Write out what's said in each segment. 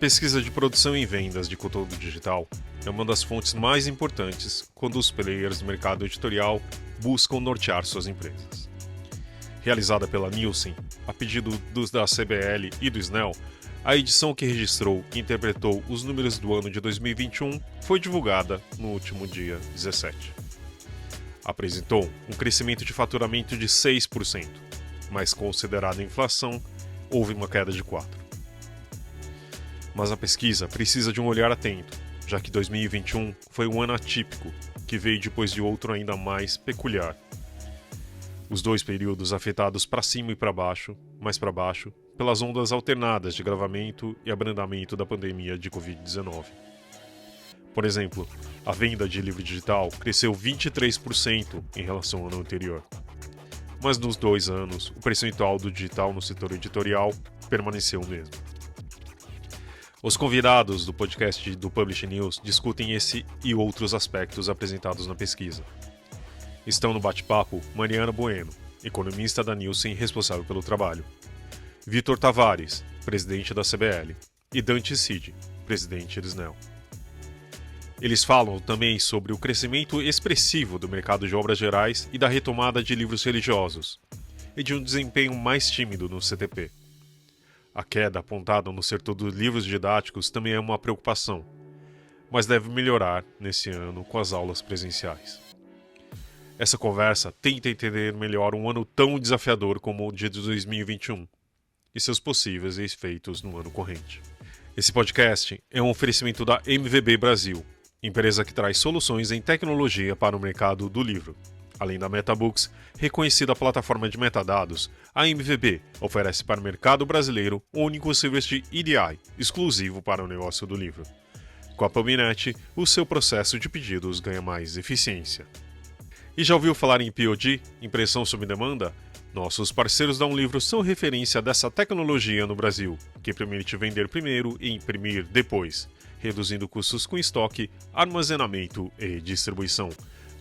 pesquisa de produção e vendas de conteúdo digital é uma das fontes mais importantes quando os players do mercado editorial buscam nortear suas empresas. Realizada pela Nielsen, a pedido dos da CBL e do SNEL, a edição que registrou e interpretou os números do ano de 2021 foi divulgada no último dia 17. Apresentou um crescimento de faturamento de 6%, mas considerada a inflação, houve uma queda de 4%. Mas a pesquisa precisa de um olhar atento, já que 2021 foi um ano atípico, que veio depois de outro ainda mais peculiar. Os dois períodos afetados para cima e para baixo, mais para baixo, pelas ondas alternadas de agravamento e abrandamento da pandemia de Covid-19. Por exemplo, a venda de livro digital cresceu 23% em relação ao ano anterior. Mas nos 2 anos, o percentual do digital no setor editorial permaneceu o mesmo. Os convidados do podcast do Publish News discutem esse e outros aspectos apresentados na pesquisa. Estão no bate-papo Mariana Bueno, economista da Nielsen responsável pelo trabalho, Vitor Tavares, presidente da CBL, e Dante Cid, presidente do SNEL. Eles falam também sobre o crescimento expressivo do mercado de obras gerais e da retomada de livros religiosos, e de um desempenho mais tímido no CTP. A queda apontada no setor dos livros didáticos também é uma preocupação, mas deve melhorar nesse ano com as aulas presenciais. Essa conversa tenta entender melhor um ano tão desafiador como o de 2021 e seus possíveis efeitos no ano corrente. Esse podcast é um oferecimento da MVB Brasil, empresa que traz soluções em tecnologia para o mercado do livro. Além da MetaBooks, reconhecida plataforma de metadados, a MVB oferece para o mercado brasileiro um único serviço de EDI, exclusivo para o negócio do livro. Com a PubMed, o seu processo de pedidos ganha mais eficiência. E já ouviu falar em POD, impressão sob demanda? Nossos parceiros da Livro são referência dessa tecnologia no Brasil, que permite vender primeiro e imprimir depois, reduzindo custos com estoque, armazenamento e distribuição.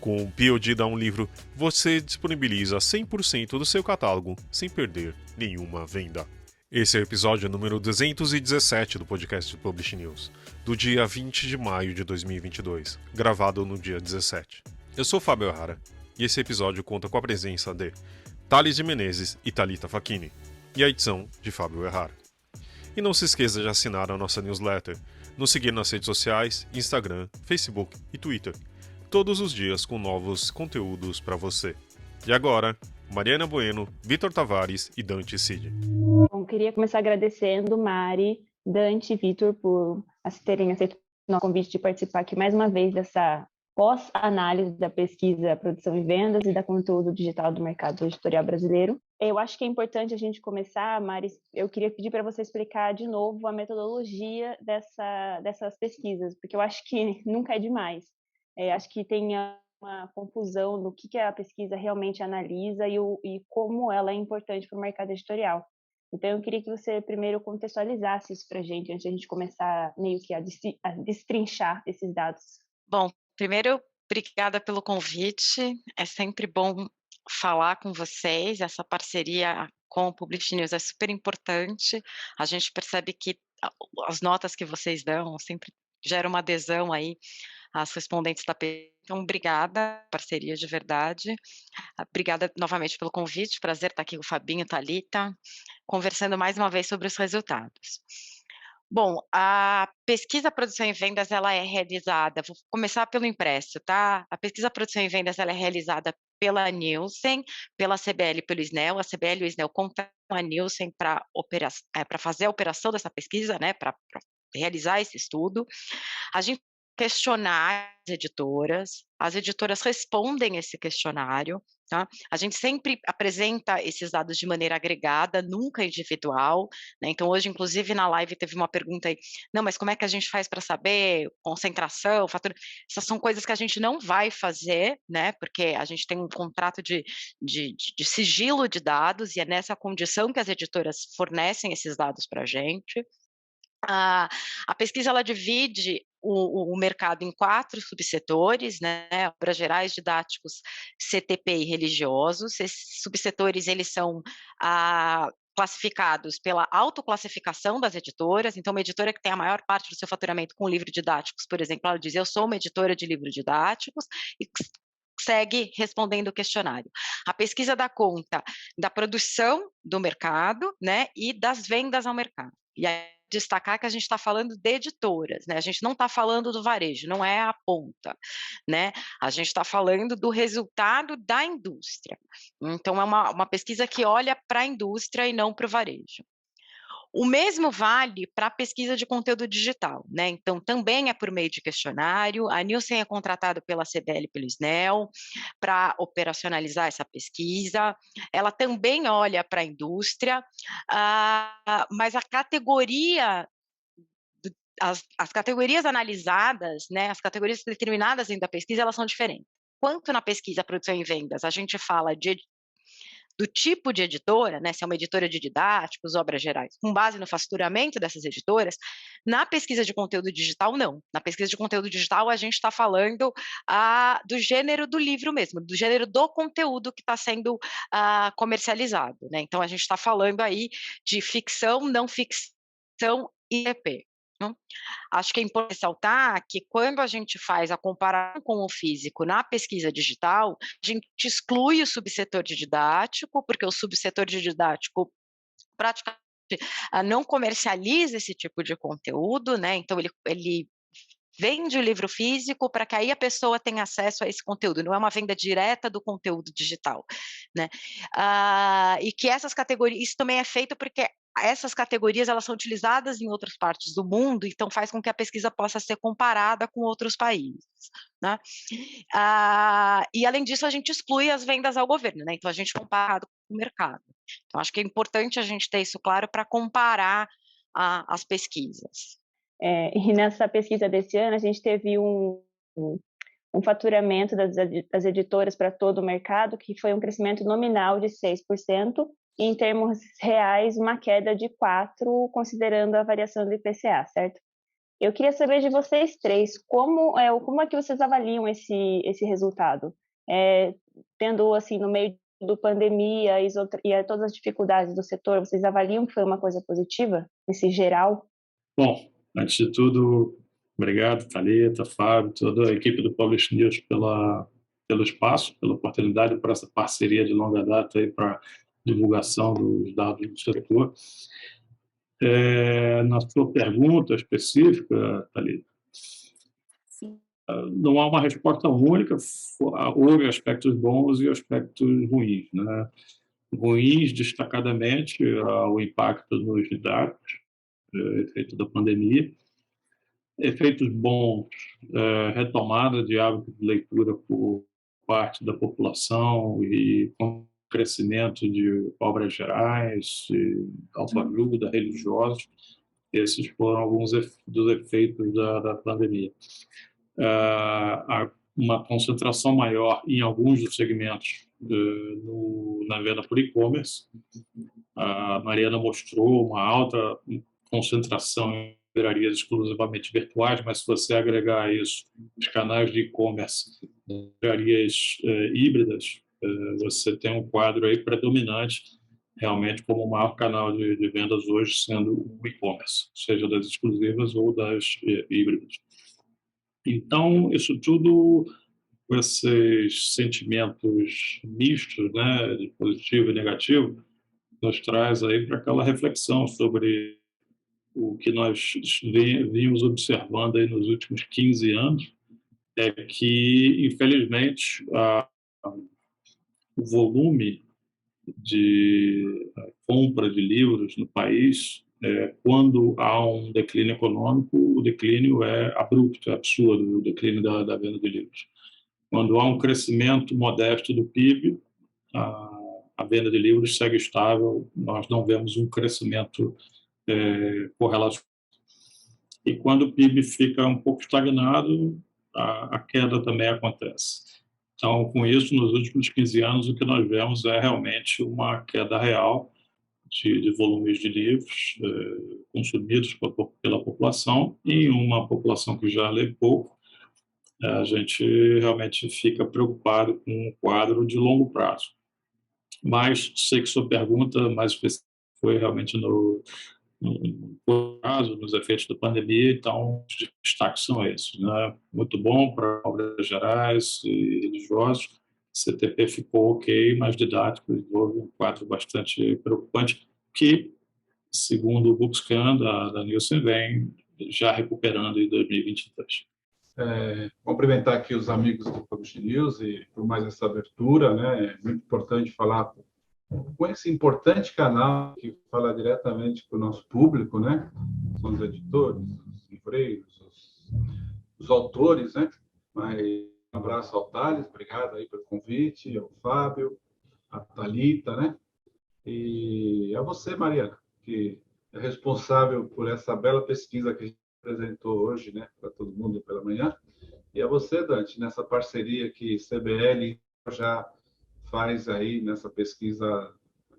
Com o POD da Livro, você disponibiliza 100% do seu catálogo sem perder nenhuma venda. Esse é o episódio número 217 do podcast do Publish News, do dia 20 de maio de 2022, gravado no dia 17. Eu sou Fábio Errara, e esse episódio conta com a presença de Thales de Menezes e Thalita Facchini, e a edição de Fábio Errara. E não se esqueça de assinar a nossa newsletter, nos seguir nas redes sociais, Instagram, Facebook e Twitter, todos os dias com novos conteúdos para você. E agora, Mariana Bueno, Vitor Tavares e Dante Cid. Bom, queria começar agradecendo Mari, Dante e Vitor por terem aceito o nosso convite de participar aqui mais uma vez dessa pós-análise da pesquisa Produção e Vendas e da conteúdo digital do mercado editorial brasileiro. Eu acho que é importante a gente começar, Mari, eu queria pedir para você explicar de novo a metodologia dessas pesquisas, porque eu acho que nunca é demais. Acho que tem uma confusão no que a pesquisa realmente analisa e como ela é importante para o mercado editorial. Então, eu queria que você primeiro contextualizasse isso para a gente, antes de a gente começar meio que a destrinchar esses dados. Bom, primeiro, obrigada pelo convite. É sempre bom falar com vocês. Essa parceria com o Publish News é super importante. A gente percebe que as notas que vocês dão sempre geram uma adesão aí às respondentes da pesquisa. Então, obrigada, parceria de verdade. Obrigada novamente pelo convite. Prazer estar aqui com o Fabinho, Thalita, conversando mais uma vez sobre os resultados. Bom, a pesquisa Produção e Vendas, ela é realizada, vou começar pelo impresso, tá? A pesquisa Produção e Vendas, ela é realizada pela Nielsen, pela CBL e pelo SNEL. A CBL e o SNEL contratam a Nielsen para fazer a operação dessa pesquisa, né, para realizar esse estudo. A gente questionar as editoras respondem esse questionário, tá? A gente sempre apresenta esses dados de maneira agregada, nunca individual, né? Então, hoje, inclusive, na live teve uma pergunta aí, não, mas como é que a gente faz para saber concentração, fator? Essas são coisas que a gente não vai fazer, né? Porque a gente tem um contrato de sigilo de dados e é nessa condição que as editoras fornecem esses dados para a gente. A pesquisa ela divide o mercado em 4 subsetores, né, obras gerais, didáticos, CTP e religiosos. Esses subsetores eles são classificados pela autoclassificação das editoras. Então, uma editora que tem a maior parte do seu faturamento com livros didáticos, por exemplo, ela diz: eu sou uma editora de livros didáticos, e segue respondendo o questionário. A pesquisa dá conta da produção do mercado, né, e das vendas ao mercado. E aí, destacar que a gente está falando de editoras, né? A gente não está falando do varejo, não é a ponta, né? A gente está falando do resultado da indústria. Então, é uma pesquisa que olha para a indústria e não para o varejo. O mesmo vale para a pesquisa de conteúdo digital, né? Então, também é por meio de questionário. A Nielsen é contratada pela CBL e pelo SNEL para operacionalizar essa pesquisa. Ela também olha para a indústria, mas a categoria as categorias analisadas, né, as categorias determinadas dentro da pesquisa, elas são diferentes. Quanto na pesquisa produção e vendas, a gente fala do tipo de editora, né, se é uma editora de didáticos, obras gerais, com base no faturamento dessas editoras, na pesquisa de conteúdo digital, não. Na pesquisa de conteúdo digital, a gente está falando do gênero do livro mesmo, do gênero do conteúdo que está sendo comercializado, né? Então, a gente está falando aí de ficção, não ficção e EP. Acho que é importante ressaltar que quando a gente faz a comparação com o físico na pesquisa digital, a gente exclui o subsetor de didático, porque o subsetor de didático praticamente não comercializa esse tipo de conteúdo, né? Então ele vende o livro físico para que aí a pessoa tenha acesso a esse conteúdo, não é uma venda direta do conteúdo digital, né? E que essas categorias, isso também é feito porque essas categorias elas são utilizadas em outras partes do mundo, então faz com que a pesquisa possa ser comparada com outros países, né? E além disso a gente exclui as vendas ao governo, né? Então a gente compara com o mercado. Então acho que é importante a gente ter isso claro para comparar as pesquisas. E nessa pesquisa desse ano, a gente teve um faturamento das editoras para todo o mercado, que foi um crescimento nominal de 6%, e em termos reais, uma queda de 4%, considerando a variação do IPCA, certo? Eu queria saber de vocês três, como é que vocês avaliam esse resultado? Tendo, assim, no meio da pandemia e todas as dificuldades do setor, vocês avaliam que foi uma coisa positiva, nesse geral? Bom, antes de tudo, obrigado, Thalita, Fábio, toda a equipe do Publish News pelo espaço, pela oportunidade, por essa parceria de longa data aí para divulgação dos dados do setor. Na sua pergunta específica, Thalita, não há uma resposta única, houve aspectos bons e aspectos ruins, né? Ruins, destacadamente, o impacto nos didáticos, efeito da pandemia. Efeitos bons, retomada de hábito de leitura por parte da população e com crescimento de obras gerais, de autoajuda, religiosos. Esses foram alguns dos efeitos da pandemia. Uma concentração maior em alguns dos segmentos na venda por e-commerce. A Mariana mostrou uma alta concentração em livrarias exclusivamente virtuais, mas se você agregar a isso os canais de e-commerce, livrarias híbridas, você tem um quadro aí predominante, realmente como o maior canal de vendas hoje sendo o e-commerce, seja das exclusivas ou das híbridas. Então, isso tudo, com esses sentimentos mistos, né, de positivo e negativo, nos traz aí para aquela reflexão sobre o que nós vimos observando aí nos últimos 15 anos, é que, infelizmente, o volume de compra de livros no país, quando há um declínio econômico, o declínio é abrupto, é absurdo, o declínio da venda de livros. Quando há um crescimento modesto do PIB, a venda de livros segue estável, nós não vemos um crescimento correlacionado. E quando o PIB fica um pouco estagnado, a queda também acontece. Então, com isso, nos últimos 15 anos, o que nós vemos é realmente uma queda real de volumes de livros consumidos pela população, e uma população que já lê pouco, a gente realmente fica preocupado com um quadro de longo prazo. Mas sei que sua pergunta mais específica foi realmente no curto prazo, nos efeitos da pandemia, então os destaques são esses, né? Muito bom para obras gerais e religiosos, CTP ficou ok, mas didático, e houve um quadro bastante preocupante, que, segundo o Bookscan da Nielsen, vem já recuperando em 2023. Cumprimentar aqui os amigos do Publish News e por mais essa abertura, né? É muito importante falar com esse importante canal que fala diretamente com o nosso público, né? São os editores, os livreiros, os autores, né? Mas um abraço ao Thales, obrigado aí pelo convite, ao Fábio, a Thalita, né? E a você, Mariana, que é responsável por essa bela pesquisa que a gente apresentou hoje, né? Para todo mundo pela manhã. E a você, Dante, nessa parceria que CBL já faz aí nessa pesquisa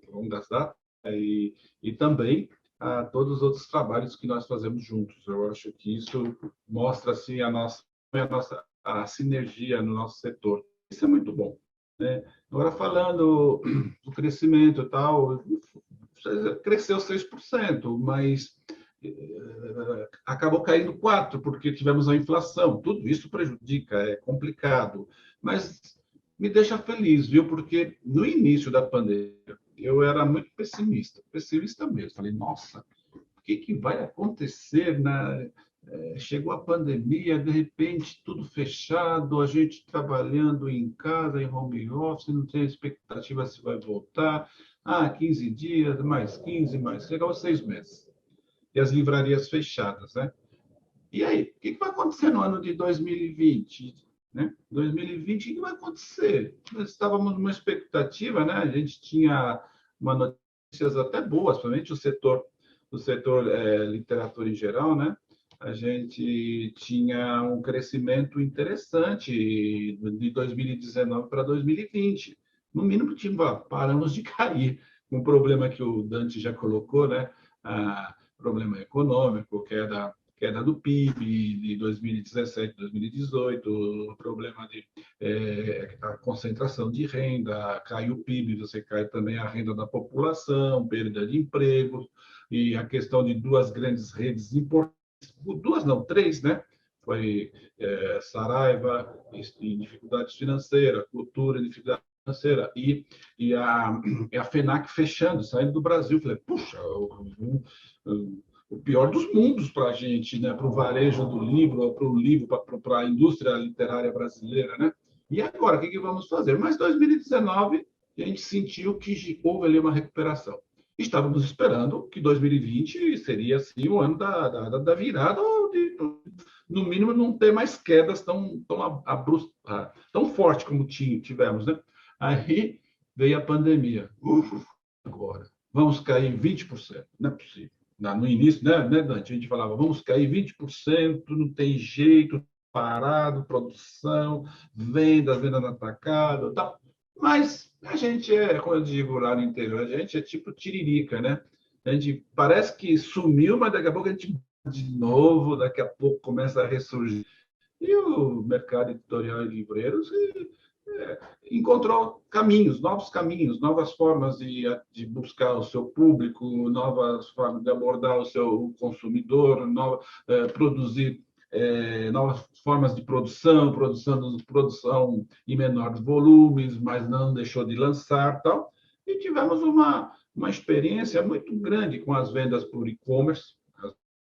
longas datas e também a todos os outros trabalhos que nós fazemos juntos. Eu acho que isso mostra assim a sinergia no nosso setor. Isso é muito bom, né? Agora falando do crescimento e tal, cresceu 6%, mas acabou caindo 4%, porque tivemos a inflação. Tudo isso prejudica, é complicado. Mas me deixa feliz, viu? Porque no início da pandemia, eu era muito pessimista mesmo. Falei, nossa, o que vai acontecer? Chegou a pandemia, de repente, tudo fechado, a gente trabalhando em casa, em home office, não tem expectativa se vai voltar. 15 dias, mais 15, mais... Chegou a 6 meses. E as livrarias fechadas, né? E aí, o que vai acontecer no ano de 2020? Né? 2020, o que vai acontecer? Nós estávamos numa expectativa, né? A gente tinha uma notícias até boas, principalmente o setor literatura em geral, né? A gente tinha um crescimento interessante de 2019 para 2020. No mínimo, paramos de cair. Um problema que o Dante já colocou, né? Problema econômico, queda do PIB de 2017, 2018, o problema de a concentração de renda, cai o PIB, você cai também a renda da população, perda de empregos, e a questão de duas grandes redes importantes, duas não, três, né? Foi Saraiva, em dificuldades financeiras, Cultura em dificuldade financeira, e a FENAC fechando, saindo do Brasil. Falei, puxa, o pior dos mundos para a gente, né? Para o varejo do livro, para a indústria literária brasileira, né? E agora, o que vamos fazer? Mas 2019, a gente sentiu que houve ali uma recuperação. Estávamos esperando que 2020 seria assim, o ano da virada, no mínimo não ter mais quedas tão forte como tivemos, né? Aí veio a pandemia. Agora, vamos cair 20%. Não é possível. No início, né, Dante? A gente falava, vamos cair 20%, não tem jeito, parado, produção, venda no atacado, tal. Mas a gente como eu digo lá no interior, a gente é tipo tiririca, né? A gente parece que sumiu, mas daqui a pouco a gente de novo, daqui a pouco começa a ressurgir. E o mercado editorial e livreiros encontrou novos caminhos, novas formas de buscar o seu público, novas formas de abordar o seu consumidor, produzir novas formas de produção em menores volumes, mas não deixou de lançar, tal. E tivemos uma experiência muito grande com as vendas por e-commerce.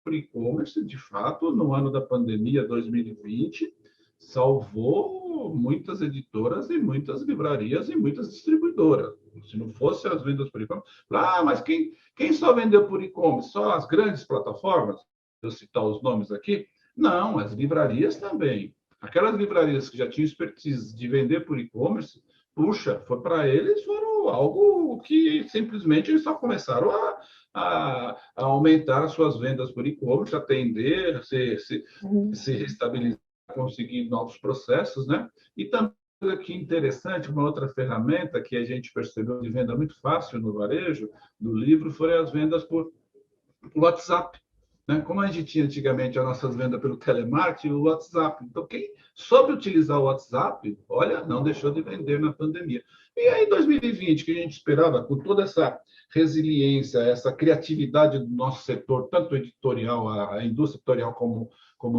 Por e-commerce, de fato, no ano da pandemia 2020, salvou muitas editoras e muitas livrarias e muitas distribuidoras. Se não fosse as vendas por e-commerce, mas quem só vendeu por e-commerce? Só as grandes plataformas? Eu citar os nomes aqui? Não, as livrarias também. Aquelas livrarias que já tinham expertise de vender por e-commerce, puxa, para eles foram algo que simplesmente eles só começaram a aumentar as suas vendas por e-commerce, atender, se restabilizar, conseguir novos processos, né? E também, que interessante, uma outra ferramenta que a gente percebeu de venda muito fácil no varejo do livro foram as vendas por WhatsApp. né? Como a gente tinha antigamente as nossas vendas pelo telemarketing, o WhatsApp. Então, quem soube utilizar o WhatsApp, olha, não deixou de vender na pandemia. E aí, 2020, que a gente esperava, com toda essa resiliência, essa criatividade do nosso setor, tanto editorial, a indústria editorial, como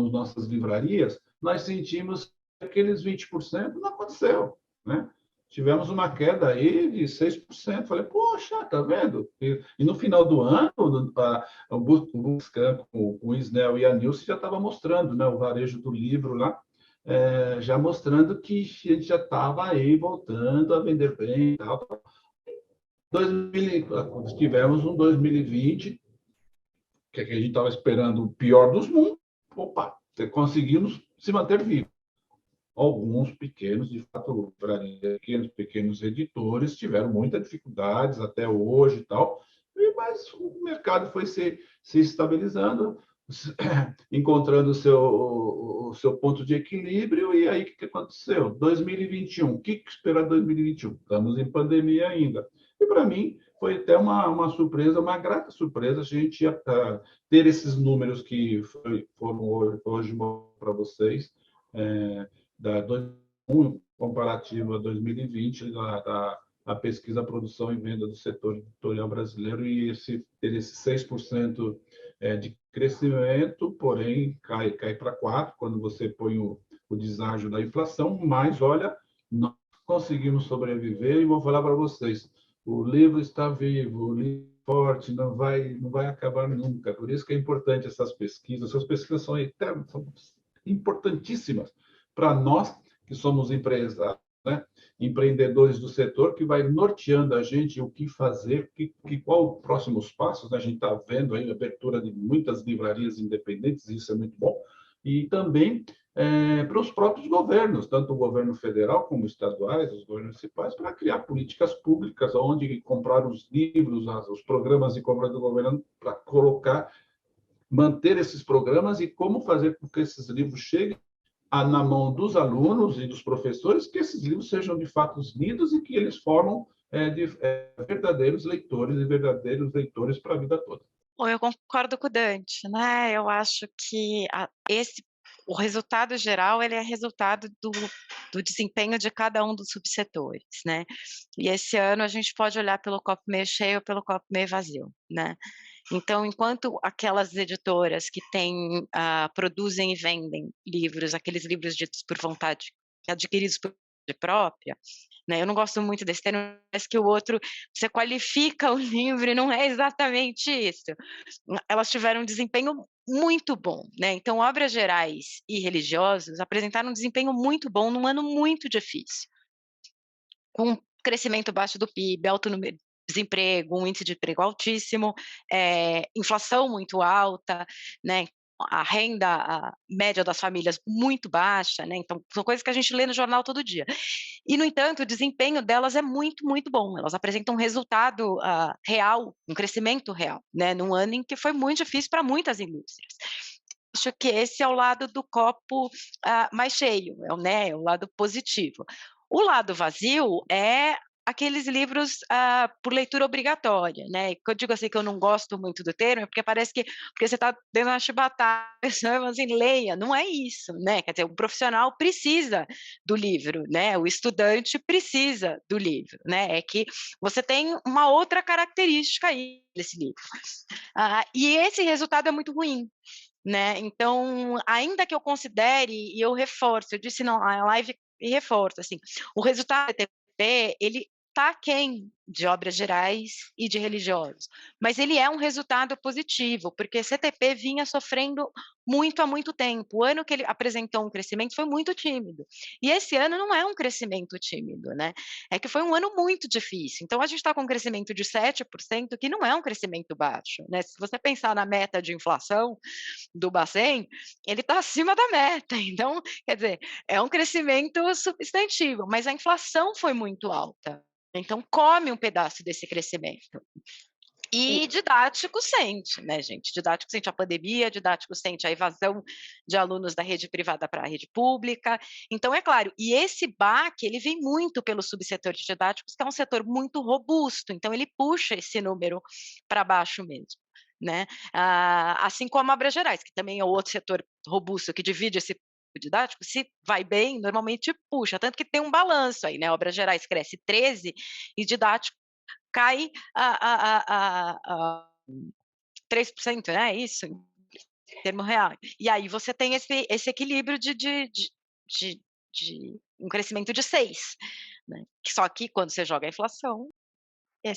as nossas livrarias, nós sentimos que aqueles 20% não aconteceu, né? Tivemos uma queda aí de 6%. Falei, poxa, tá vendo? E no final do ano, o Buscamp, o Isnel e a Nilce já estava mostrando, né, o varejo do livro lá, já mostrando que a gente já estava aí voltando a vender bem e tal. 2000, tivemos um 2020, que a gente estava esperando o pior dos mundos. Opa, conseguimos se manter vivos. Alguns pequenos, de fato, pequenos editores tiveram muitas dificuldades até hoje e tal, mas o mercado foi se estabilizando, encontrando o seu ponto de equilíbrio, e aí o que aconteceu? 2021, o que esperar 2021? Estamos em pandemia ainda. E para mim foi até uma surpresa, uma grata surpresa, a gente ia ter esses números que foram hoje para vocês, da 2001 comparativo a 2020, a pesquisa, produção e venda do setor editorial brasileiro, e ter esse 6% de crescimento, porém cai para 4% quando você põe o deságio da inflação, mas olha, nós conseguimos sobreviver, e vou falar para vocês, o livro está vivo, o livro é forte, não vai acabar nunca. Por isso que é importante essas pesquisas são importantíssimas para nós que somos empresários, né? Empreendedores do setor, que vai norteando a gente o que fazer, qual os próximos passos, né? A gente está vendo aí a abertura de muitas livrarias independentes, isso é muito bom, e também para os próprios governos, tanto o governo federal como estaduais, os governos municipais, para criar políticas públicas, onde comprar os livros, os programas de compra do governo, para manter esses programas, e como fazer com que esses livros cheguem na mão dos alunos e dos professores, que esses livros sejam de fato lidos e que eles formam verdadeiros leitores e verdadeiros leitores para a vida toda. Bom, eu concordo com o Dante, né? Eu acho que o resultado geral, ele é resultado do desempenho de cada um dos subsetores, né? E esse ano a gente pode olhar pelo copo meio cheio ou pelo copo meio vazio, né? Então, enquanto aquelas editoras que produzem e vendem livros, aqueles livros ditos por vontade, adquiridos por vontade própria, né? Eu não gosto muito desse termo, mas que o outro, você qualifica o livro e não é exatamente isso. Elas tiveram um desempenho muito bom, né? Então, obras gerais e religiosos apresentaram um desempenho muito bom num ano muito difícil, com crescimento baixo do PIB, alto número de desemprego, um índice de emprego altíssimo, inflação muito alta, né? A renda média das famílias muito baixa, né? Então, são coisas que a gente lê no jornal todo dia. E, no entanto, o desempenho delas é muito, muito bom. Elas apresentam um resultado real, um crescimento real, né? Num ano em que foi muito difícil para muitas indústrias. Acho que esse é o lado do copo mais cheio, né? É o lado positivo. O lado vazio é aqueles livros por leitura obrigatória, né? Eu digo assim que eu não gosto muito do termo, é porque parece que porque você está dando uma chibatada, assim, leia, não é isso, né? Quer dizer, o profissional precisa do livro, né? O estudante precisa do livro, né? É que você tem uma outra característica aí desse livro. E esse resultado é muito ruim, né? Então, ainda que eu considere, e eu reforço, eu disse na live e reforço, assim, o resultado do TP, ele está aquém de obras gerais e de religiosos, mas ele é um resultado positivo, porque CTP vinha sofrendo muito há muito tempo. O ano que ele apresentou um crescimento foi muito tímido, e esse ano não é um crescimento tímido, né? É que foi um ano muito difícil. Então, a gente está com um crescimento de 7%, que não é um crescimento baixo, né? Se você pensar na meta de inflação do Bacen, ele está acima da meta. Então, quer dizer, é um crescimento substantivo, mas a inflação foi muito alta. Então, come um pedaço desse crescimento. E didático sente, né, gente? Didático sente a pandemia, didático sente a evasão de alunos da rede privada para a rede pública. Então, é claro, e esse baque, ele vem muito pelo subsetor de didáticos, que é um setor muito robusto, então ele puxa esse número para baixo mesmo. né? Assim como a Abras Gerais, que também é outro setor robusto que divide esse didático, se vai bem, normalmente puxa, tanto que tem um balanço aí, né? Obras Gerais cresce 13 e didático cai a 3%, né? É isso, em termo real. E aí você tem esse equilíbrio de um crescimento de 6, né? Só que quando você joga a inflação,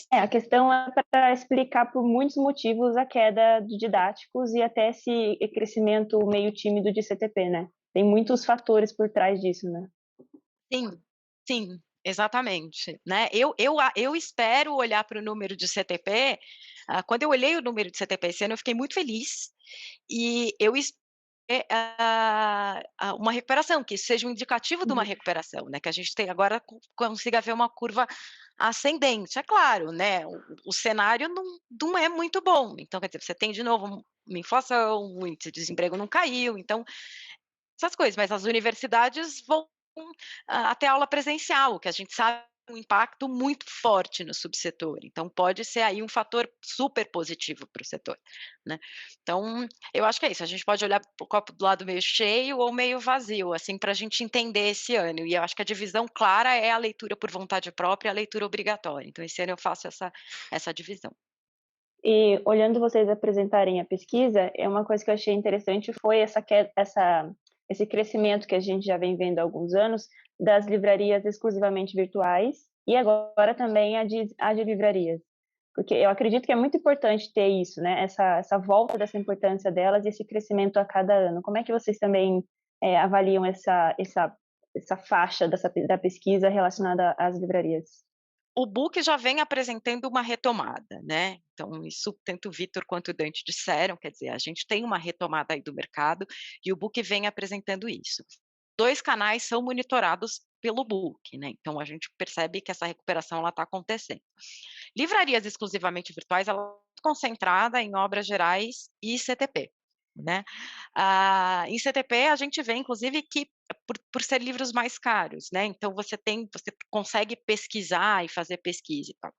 A questão é para explicar por muitos motivos a queda de didáticos e até esse crescimento meio tímido de CTP, né? Tem muitos fatores por trás disso, né? sim, sim, exatamente, né. Eu espero olhar para o número de CTP, quando eu olhei o número de CTP esse ano, eu fiquei muito feliz, e eu uma recuperação, que isso seja um indicativo de uma recuperação, né, que a gente tem agora consiga ver uma curva ascendente. É claro, né, o cenário não é muito bom, então quer dizer, você tem de novo uma inflação, o índice de desemprego não caiu, então essas coisas, mas as universidades vão até aula presencial, que a gente sabe um impacto muito forte no subsetor, então pode ser aí um fator super positivo para o setor, né. Então, eu acho que é isso, a gente pode olhar para o copo do lado meio cheio ou meio vazio, assim, para a gente entender esse ano, e eu acho que a divisão clara é a leitura por vontade própria e a leitura obrigatória, então esse ano eu faço essa divisão. E olhando vocês apresentarem a pesquisa, é uma coisa que eu achei interessante foi esse crescimento que a gente já vem vendo há alguns anos das livrarias exclusivamente virtuais e agora também a de livrarias. Porque eu acredito que é muito importante ter isso, né? Essa volta dessa importância delas e esse crescimento a cada ano. Como é que vocês também avaliam essa faixa da pesquisa relacionada às livrarias? O book já vem apresentando uma retomada, né, então isso tanto o Vitor quanto o Dante disseram, quer dizer, a gente tem uma retomada aí do mercado e o book vem apresentando isso. 2 canais são monitorados pelo book, né, então a gente percebe que essa recuperação ela está acontecendo. Livrarias exclusivamente virtuais, ela é concentrada em Obras Gerais e CTP, né. Em CTP a gente vê inclusive que por ser livros mais caros, né, então você consegue pesquisar e fazer pesquisa e tal.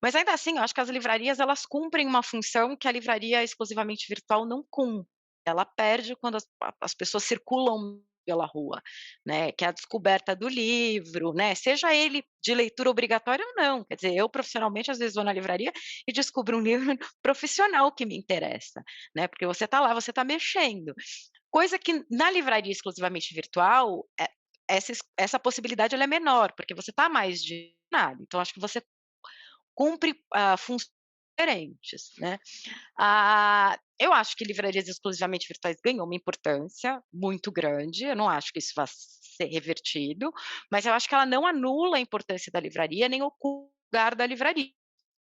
Mas ainda assim, eu acho que as livrarias elas cumprem uma função que a livraria exclusivamente virtual não cumpre. Ela perde quando as pessoas circulam pela rua, né, que é a descoberta do livro, né, seja ele de leitura obrigatória ou não. Quer dizer, eu profissionalmente às vezes vou na livraria e descubro um livro profissional que me interessa, né, porque você está lá, você está mexendo. Coisa que na livraria exclusivamente virtual, essa possibilidade ela é menor, porque você está mais de nada. Então acho que você cumpre, funções diferentes, né. Eu acho que livrarias exclusivamente virtuais ganham uma importância muito grande, eu não acho que isso vá ser revertido, mas eu acho que ela não anula a importância da livraria, nem ocupa o lugar da livraria,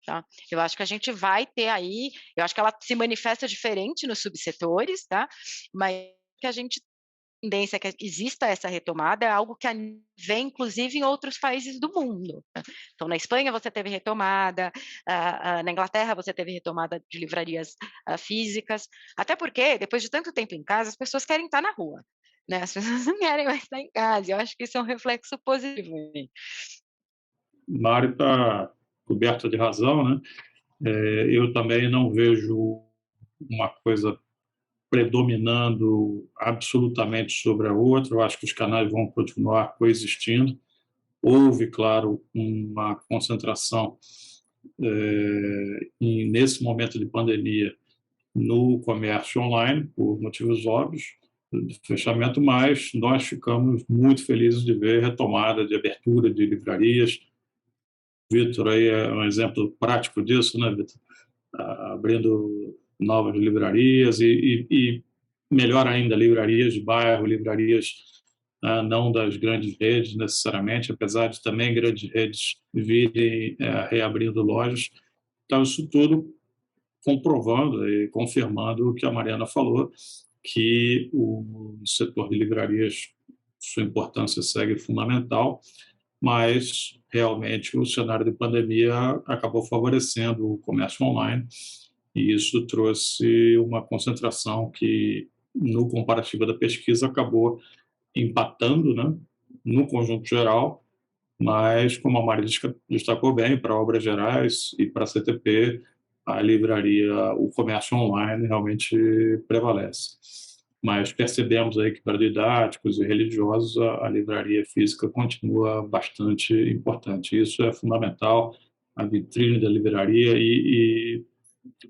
tá. Eu acho que a gente vai ter aí eu acho que ela se manifesta diferente nos subsetores, tá, mas que a gente tendência que exista essa retomada é algo que vem inclusive em outros países do mundo, né. Então na Espanha você teve retomada, na Inglaterra você teve retomada de livrarias, físicas, até porque depois de tanto tempo em casa as pessoas querem estar na rua, né, as pessoas não querem mais estar em casa, e eu acho que isso é um reflexo positivo. Mário está coberto de razão, né? Eu também não vejo uma coisa predominando absolutamente sobre a outra. Eu acho que os canais vão continuar coexistindo. Houve, claro, uma concentração nesse momento de pandemia no comércio online, por motivos óbvios, de fechamento, mas nós ficamos muito felizes de ver retomada de abertura de livrarias. Vitor aí é um exemplo prático disso, né, Vitor? Abrindo novas livrarias e melhor ainda, livrarias de bairro, livrarias não das grandes redes necessariamente, apesar de também grandes redes virem reabrindo lojas. Então, isso tudo comprovando e confirmando o que a Mariana falou, que o setor de livrarias, sua importância segue fundamental, mas realmente o cenário de pandemia acabou favorecendo o comércio online e isso trouxe uma concentração que, no comparativo da pesquisa, acabou empatando, né, no conjunto geral, mas, como a Mari destacou bem, para Obras Gerais e para a CTP, a livraria, o comércio online realmente prevalece. Mas percebemos aí que para didáticos e religiosos a livraria física continua bastante importante. Isso é fundamental, a vitrine da livraria e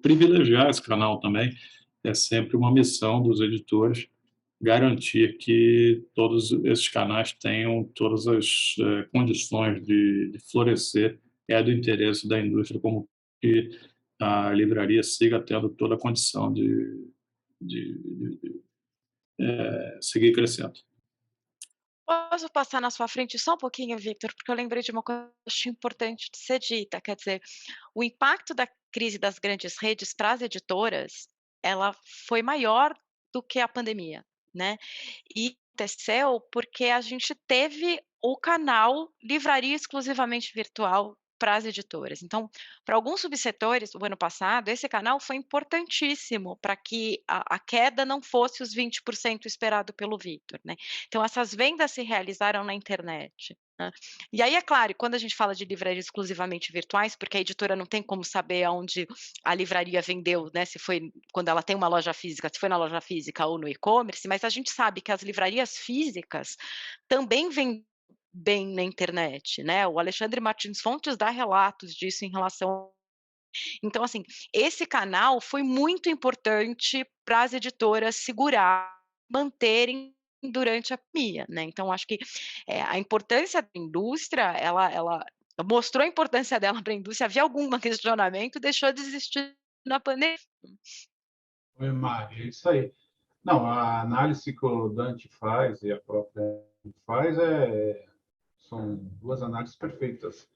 privilegiar esse canal também é sempre uma missão dos editores garantir que todos esses canais tenham todas as condições de florescer. É do interesse da indústria como que a livraria siga tendo toda a condição de seguir crescendo. Posso passar na sua frente só um pouquinho, Victor, porque eu lembrei de uma coisa que eu acho importante de ser dita, quer dizer, o impacto da crise das grandes redes para as editoras, ela foi maior do que a pandemia, né. E aconteceu porque a gente teve o canal livraria exclusivamente virtual para as editoras. Então, para alguns subsetores, o ano passado, esse canal foi importantíssimo para que a queda não fosse os 20% esperado pelo Victor, né. Então essas vendas se realizaram na internet, né. E aí, é claro, quando a gente fala de livrarias exclusivamente virtuais, porque a editora não tem como saber aonde a livraria vendeu, né, se foi quando ela tem uma loja física, se foi na loja física ou no e-commerce, mas a gente sabe que as livrarias físicas também vendem bem na internet, né. O Alexandre Martins Fontes dá relatos disso em relação. Então, assim, esse canal foi muito importante para as editoras segurar, manterem durante a pandemia, né. Então acho que, a importância da indústria, ela mostrou a importância dela para a indústria, havia algum questionamento, deixou de existir na pandemia. Oi, Mari, é isso aí. Não, a análise que o Dante faz e a própria faz são duas análises perfeitas.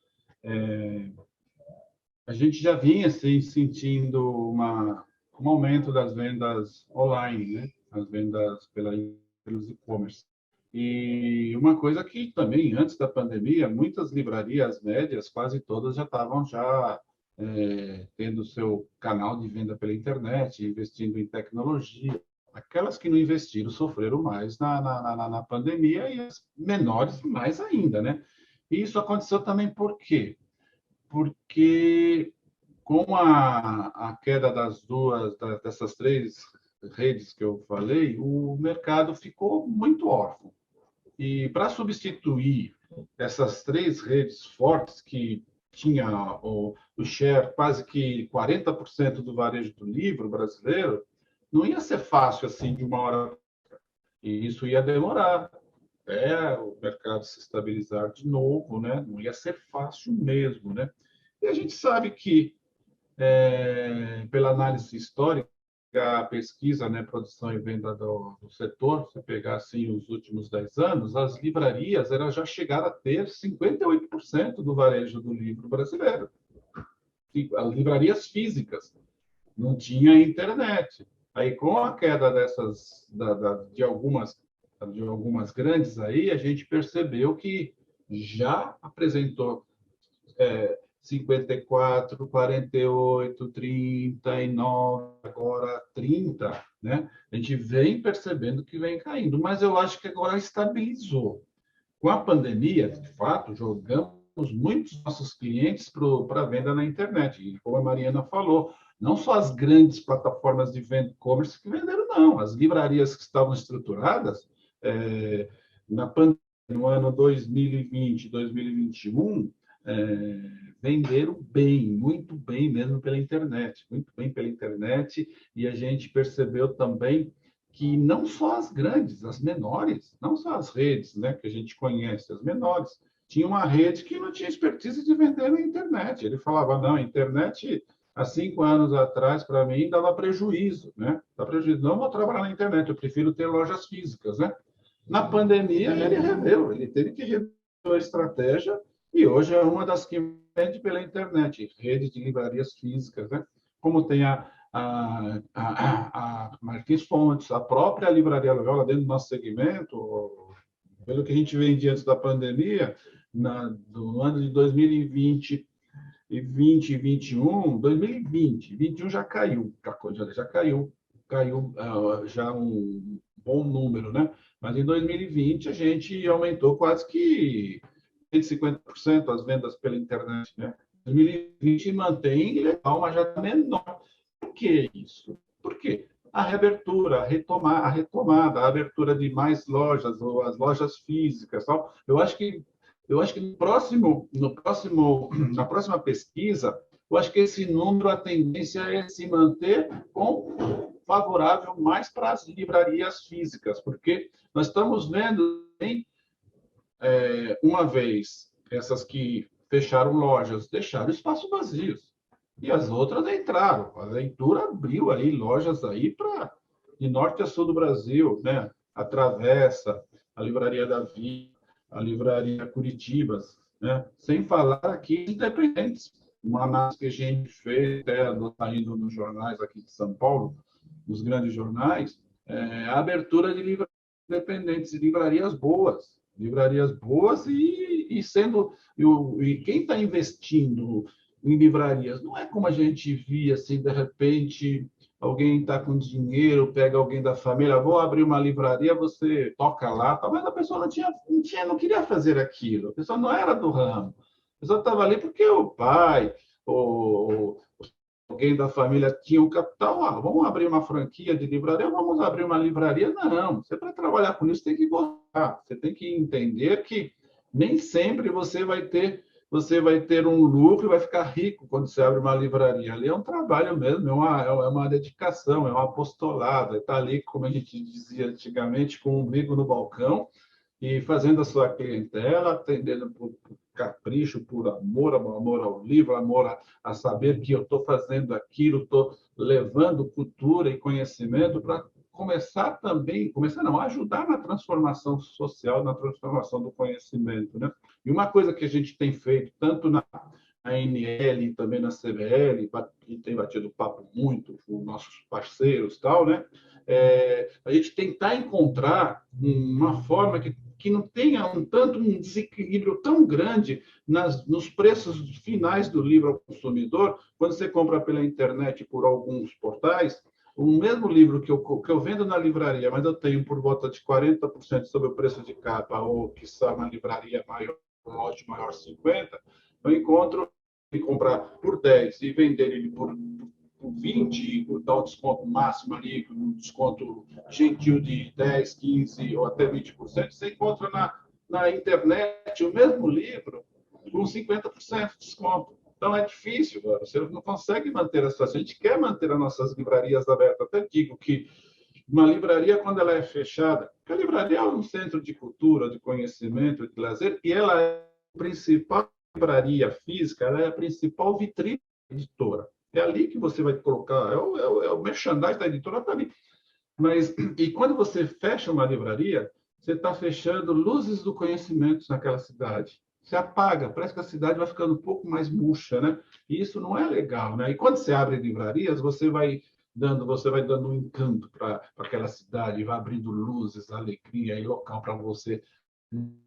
A gente já vinha assim, sentindo um aumento das vendas online, né? As vendas pelos e-commerce. E uma coisa que também, antes da pandemia, muitas livrarias médias, quase todas já estavam tendo seu canal de venda pela internet, investindo em tecnologia. Aquelas que não investiram sofreram mais na pandemia e as menores mais ainda, né? E isso aconteceu também por quê? Porque com a queda dessas três redes que eu falei, o mercado ficou muito órfão. E para substituir essas três redes fortes que tinha o share quase que 40% do varejo do livro brasileiro, não ia ser fácil assim de uma hora. E isso ia demorar até o mercado se estabilizar de novo, né? Não ia ser fácil mesmo, né? E a gente sabe que, pela análise histórica, a pesquisa, né, produção e venda do setor, se pegar assim os últimos 10 anos, as livrarias elas já chegaram a ter 58% do varejo do livro brasileiro. As livrarias físicas, não tinha internet. Aí, com a queda de algumas grandes aí, a gente percebeu que já apresentou 54, 48, 39, agora 30, né? A gente vem percebendo que vem caindo, mas eu acho que agora estabilizou. Com a pandemia, de fato, jogamos muitos nossos clientes para a venda na internet. E como a Mariana falou, não só as grandes plataformas de venda e-commerce que venderam, não. As livrarias que estavam estruturadas na pandemia, no ano 2020, 2021, venderam bem, muito bem mesmo pela internet, muito bem pela internet, e a gente percebeu também que não só as grandes, as menores, não só as redes, né, que a gente conhece, as menores, tinha uma rede que não tinha expertise de vender na internet. Ele falava, não, a internet, há 5 anos atrás, para mim, dava prejuízo, né? Dá prejuízo. Não vou trabalhar na internet, eu prefiro ter lojas físicas, né? Na pandemia, ele teve que rever a estratégia e hoje é uma das que vende pela internet, rede de livrarias físicas, né? Como tem a Martins Fontes, a própria Livraria Loyola, dentro do nosso segmento, pelo que a gente vendia antes da pandemia, no ano de 2020 e 2021, 2020, 21 já caiu, caiu já um bom número, né? Mas em 2020 a gente aumentou quase que 150% as vendas pela internet, né? 2020 mantém legal, mas já está menor. Por que isso? Por quê? A reabertura, a retomada, a abertura de mais lojas, ou as lojas físicas, tal. Eu acho que na próxima pesquisa, eu acho que esse número, a tendência é se manter favorável mais para as livrarias físicas, porque nós estamos vendo, uma vez, essas que fecharam lojas, deixaram espaço vazios. E as outras entraram. A leitura abriu aí lojas aí de norte a sul do Brasil, né? A Travessa, a Livraria Davi, a Livraria Curitibas, né? Sem falar aqui independentes. Uma análise que a gente fez, até está indo nos jornais aqui de São Paulo, nos grandes jornais, a abertura de livrarias independentes, livrarias boas e quem está investindo em livrarias não é como a gente via assim, de repente alguém está com dinheiro, pega alguém da família, vou abrir uma livraria, você toca lá, mas a pessoa não queria fazer aquilo, a pessoa não era do ramo, a pessoa estava ali porque o pai ou alguém da família tinha um capital, vamos abrir uma franquia de livraria, vamos abrir uma livraria. Não, você para trabalhar com isso tem que gostar, você tem que entender que nem sempre você vai ter um lucro e vai ficar rico quando você abre uma livraria. Ali é um trabalho mesmo, é uma dedicação, é um apostolado, está ali, como a gente dizia antigamente, com o umbigo no balcão e fazendo a sua clientela, atendendo por capricho, por amor ao livro, amor a saber que eu estou fazendo aquilo, estou levando cultura e conhecimento para ajudar na transformação social, na transformação do conhecimento, né? E uma coisa que a gente tem feito, tanto na ANL e também na CBL, e tem batido papo muito com nossos parceiros, tal, né? A gente tentar encontrar uma forma que não tenha um desequilíbrio tão grande nos preços finais do livro ao consumidor, quando você compra pela internet por alguns portais, o mesmo livro que eu vendo na livraria, mas eu tenho por volta de 40% sobre o preço de capa, ou que está na livraria maior, um lote maior 50%, eu encontro e comprar por 10 e vender ele por 20, por dar um desconto máximo ali, um desconto gentil de 10, 15 ou até 20%, você encontra na internet o mesmo livro com 50% de desconto. Então é difícil, você não consegue manter a situação. A gente quer manter as nossas livrarias abertas. Até digo que uma livraria, quando ela é fechada, porque a livraria é um centro de cultura, de conhecimento, de lazer, e ela é a principal livraria física, ela é a principal vitrine da editora. É ali que você vai colocar, é o merchandising da editora está ali. E quando você fecha uma livraria, você está fechando luzes do conhecimento naquela cidade. Você apaga, parece que a cidade vai ficando um pouco mais murcha, né? E isso não é legal, né? E quando você abre livrarias, você vai dando um encanto para aquela cidade, vai abrindo luzes, alegria e local para você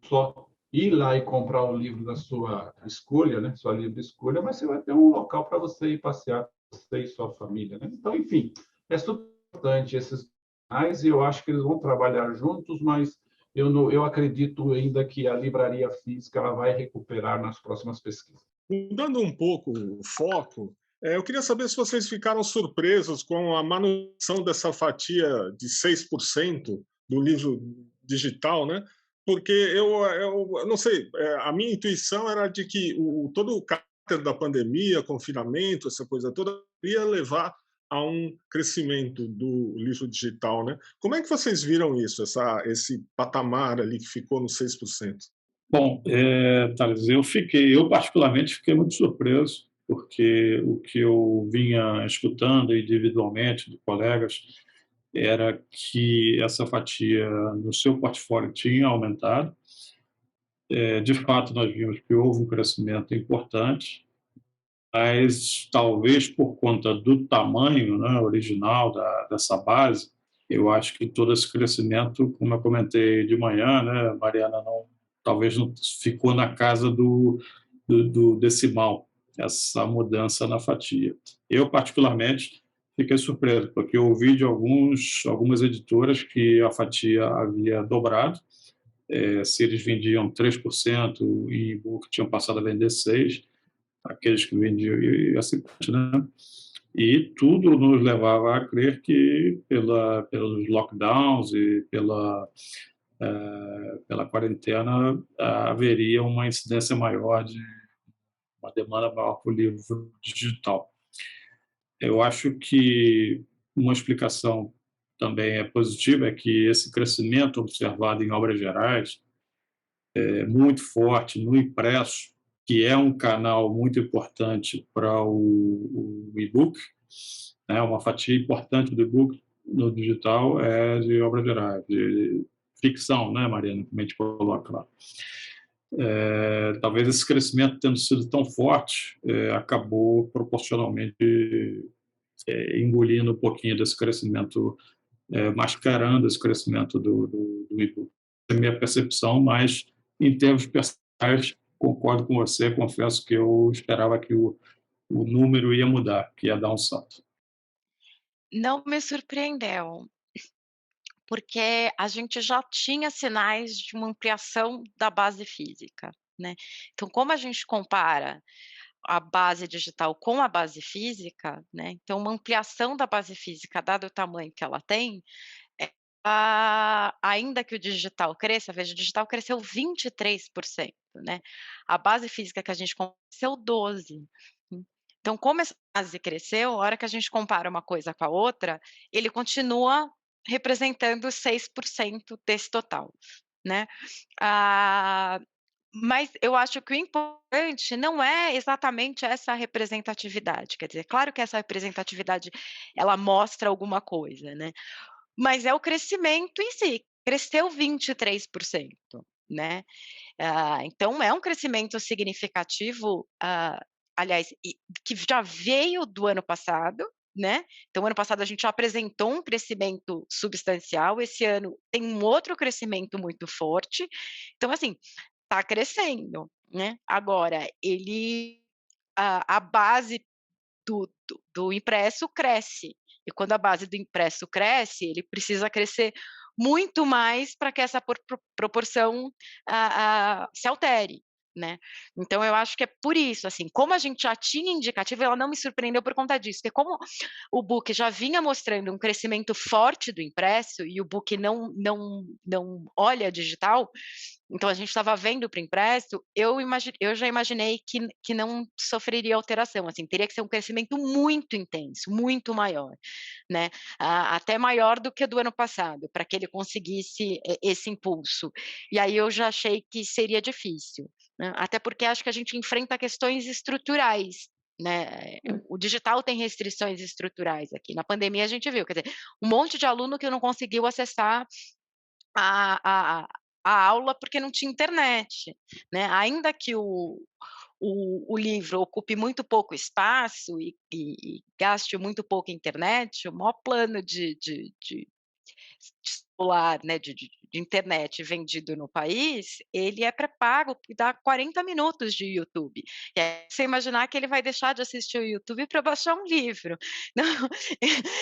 só ir lá e comprar o livro da sua escolha, né? Sua livre escolha, mas você vai ter um local para você ir passear, você e sua família, né? Então, enfim, é super importante esses canais e eu acho que eles vão trabalhar juntos, mas eu acredito ainda que a livraria física ela vai recuperar nas próximas pesquisas. Mudando um pouco o foco, eu queria saber se vocês ficaram surpresos com a manutenção dessa fatia de 6% do livro digital, né? Porque eu não sei, a minha intuição era de que todo o caráter da pandemia, confinamento, essa coisa toda, ia levar a um crescimento do livro digital, né? Como é que vocês viram isso, esse patamar ali que ficou no 6%? Bom, Thales, eu particularmente fiquei muito surpreso, porque o que eu vinha escutando individualmente de colegas era que essa fatia no seu portfólio tinha aumentado. De fato, nós vimos que houve um crescimento importante, mas talvez por conta do tamanho, né, original dessa base, eu acho que todo esse crescimento, como eu comentei de manhã, né, Mariana, talvez não ficou na casa do decimal, essa mudança na fatia. Eu, particularmente, fiquei surpreso, porque eu ouvi de algumas editoras que a fatia havia dobrado, se eles vendiam 3%, e e-book tinham passado a vender 6%, aqueles que vendiam e assim por diante, né? E tudo nos levava a crer que pelos lockdowns e pela quarentena haveria uma incidência maior uma demanda maior por livro digital. Eu acho que uma explicação também é positiva é que esse crescimento observado em obras gerais é muito forte no impresso, que é um canal muito importante para o e-book, né? Uma fatia importante do e-book no digital é de obras gerais, de ficção, né, Mariana, como a gente coloca lá. Talvez esse crescimento tendo sido tão forte, acabou proporcionalmente engolindo um pouquinho desse crescimento, mascarando esse crescimento do e-book. É a minha percepção, mas em termos percentuais, concordo com você, confesso que eu esperava que o número ia mudar, que ia dar um salto. Não me surpreendeu, porque a gente já tinha sinais de uma ampliação da base física, né. Então como a gente compara a base digital com a base física, né, então uma ampliação da base física, dado o tamanho que ela tem, ainda que o digital cresça, veja, o digital cresceu 23%, né, a base física que a gente cresceu 12. Então como essa base cresceu, a hora que a gente compara uma coisa com a outra, ele continua representando 6% desse total, né. Ah, mas eu acho que o importante não é exatamente essa representatividade, quer dizer, claro que essa representatividade ela mostra alguma coisa, né, mas é o crescimento em si, cresceu 23%, né. Então é um crescimento significativo, aliás, que já veio do ano passado, né, então ano passado a gente já apresentou um crescimento substancial, esse ano tem um outro crescimento muito forte, então assim, está crescendo, né. Agora a base do impresso cresce, e quando a base do impresso cresce, ele precisa crescer muito mais para que essa proporção, se altere, né. Então eu acho que é por isso, assim, como a gente já tinha indicativo, ela não me surpreendeu por conta disso, porque como o book já vinha mostrando um crescimento forte do impresso e o book não olha digital, então a gente estava vendo para o impresso, eu já imaginei que não sofreria alteração, assim, teria que ser um crescimento muito intenso, muito maior, né, até maior do que do ano passado, para que ele conseguisse esse impulso. E aí eu já achei que seria difícil, né, até porque acho que a gente enfrenta questões estruturais, né, o digital tem restrições estruturais aqui, na pandemia a gente viu, quer dizer, um monte de aluno que não conseguiu acessar a a a aula, porque não tinha internet, né. Ainda que o livro ocupe muito pouco espaço e gaste muito pouca internet, o maior plano de celular, né, de internet vendido no país, ele é pré-pago, que dá 40 minutos de YouTube. E aí você imaginar que ele vai deixar de assistir o YouTube para baixar um livro. Não,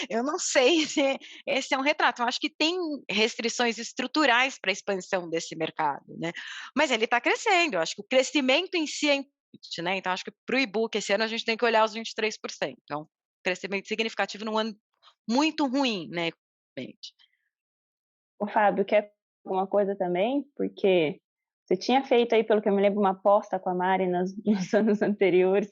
eu não sei se esse é um retrato, eu acho que tem restrições estruturais para a expansão desse mercado, né, mas ele está crescendo, eu acho que o crescimento em si é importante, né, então acho que para o e-book esse ano a gente tem que olhar os 23%, então crescimento significativo num ano muito ruim, né, economicamente. O Fábio, quer alguma coisa também? Porque você tinha feito aí, pelo que eu me lembro, uma aposta com a Mari nos anos anteriores.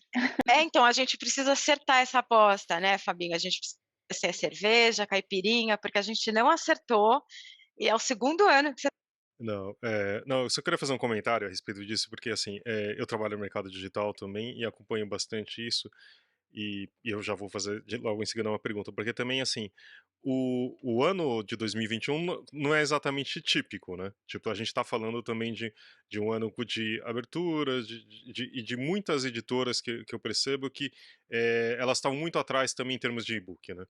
Então, a gente precisa acertar essa aposta, né, Fabinho, a gente precisa ser cerveja, caipirinha, porque a gente não acertou, e é o segundo ano que você Não, eu só queria fazer um comentário a respeito disso, porque assim, eu trabalho no mercado digital também e acompanho bastante isso, e eu já vou fazer logo em seguida uma pergunta, porque também assim, o ano de 2021 não é exatamente típico, né? Tipo, a gente tá falando também de um ano de abertura, e de muitas editoras que eu percebo que elas estavam muito atrás também em termos de e-book, né?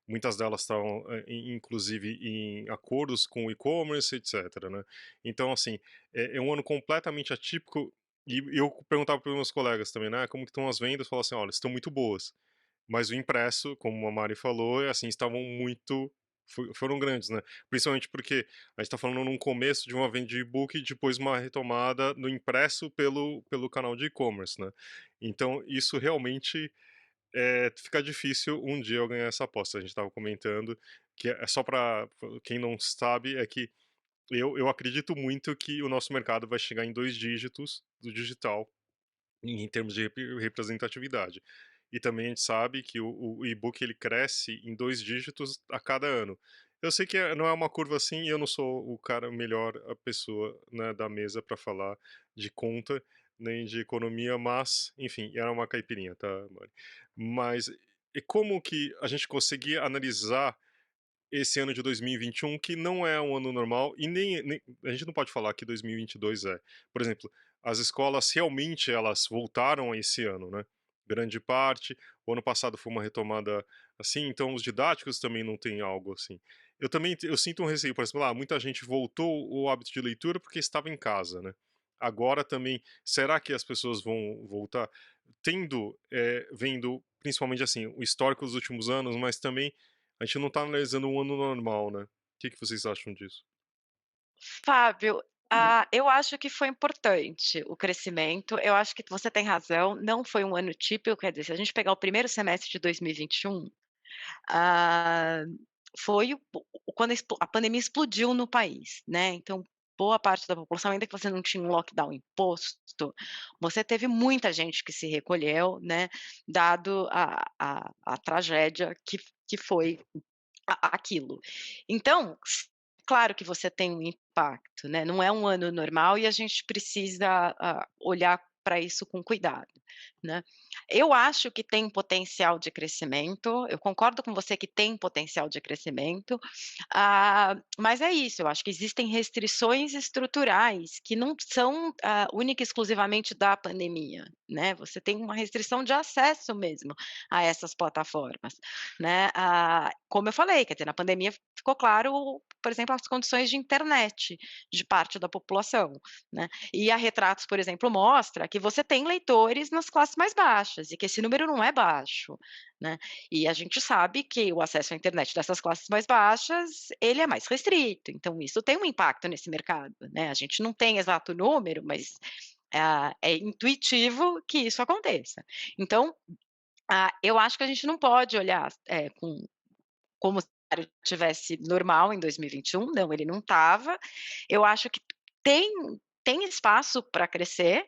Muitas delas estavam, inclusive, em acordos com o e-commerce, etc, né. Então, assim, é um ano completamente atípico e eu perguntava para os meus colegas também, né: "Como que estão as vendas?" Falavam assim: "Olha, estão muito boas", mas o impresso, como a Mari falou, assim, estavam muito foram grandes, né? Principalmente porque a gente está falando num começo de uma venda de e-book e depois uma retomada no impresso pelo canal de e-commerce, né? Então, isso realmente fica difícil um dia eu ganhar essa aposta. A gente estava comentando que é só para quem não sabe, é que eu acredito muito que o nosso mercado vai chegar em 2 dígitos do digital em termos de representatividade. E também a gente sabe que o e-book ele cresce em 2 dígitos a cada ano. Eu sei que não é uma curva assim, e eu não sou o cara melhor a pessoa, né, da mesa para falar de conta nem de economia, mas enfim, era uma caipirinha, tá, Mari? Mas e como que a gente conseguia analisar esse ano de 2021, que não é um ano normal, e nem a gente não pode falar que 2022 é. Por exemplo, as escolas realmente elas voltaram esse ano, né? Grande parte. O ano passado foi uma retomada assim, então os didáticos também não tem algo assim. Eu sinto um receio, por exemplo, muita gente voltou o hábito de leitura porque estava em casa, né? Agora também, será que as pessoas vão voltar vendo principalmente assim, o histórico dos últimos anos, mas também a gente não tá analisando um ano normal, né. O que vocês acham disso? Fábio, eu acho que foi importante o crescimento, eu acho que você tem razão, não foi um ano típico, quer dizer, se a gente pegar o primeiro semestre de 2021, ah, foi quando a pandemia explodiu no país, né, então boa parte da população, ainda que você não tinha um lockdown imposto, você teve muita gente que se recolheu, né, dado a tragédia que foi aquilo. Então, claro que você tem um impacto, né, não é um ano normal e a gente precisa, olhar para isso com cuidado, né. Eu acho que tem potencial de crescimento, eu concordo com você que tem potencial de crescimento, mas é isso, eu acho que existem restrições estruturais que não são, única e exclusivamente da pandemia, né, você tem uma restrição de acesso mesmo a essas plataformas, né. Como eu falei, quer dizer, na pandemia ficou claro, por exemplo, as condições de internet de parte da população, né. E a Retratos, por exemplo, mostra que você tem leitores nas classes mais baixas e que esse número não é baixo, né. E a gente sabe que o acesso à internet dessas classes mais baixas, ele é mais restrito, então isso tem um impacto nesse mercado, né. A gente não tem exato número, mas, é intuitivo que isso aconteça. Então, eu acho que a gente não pode olhar, como se o cenário tivesse normal em 2021, não, ele não estava. Eu acho que tem tem espaço para crescer,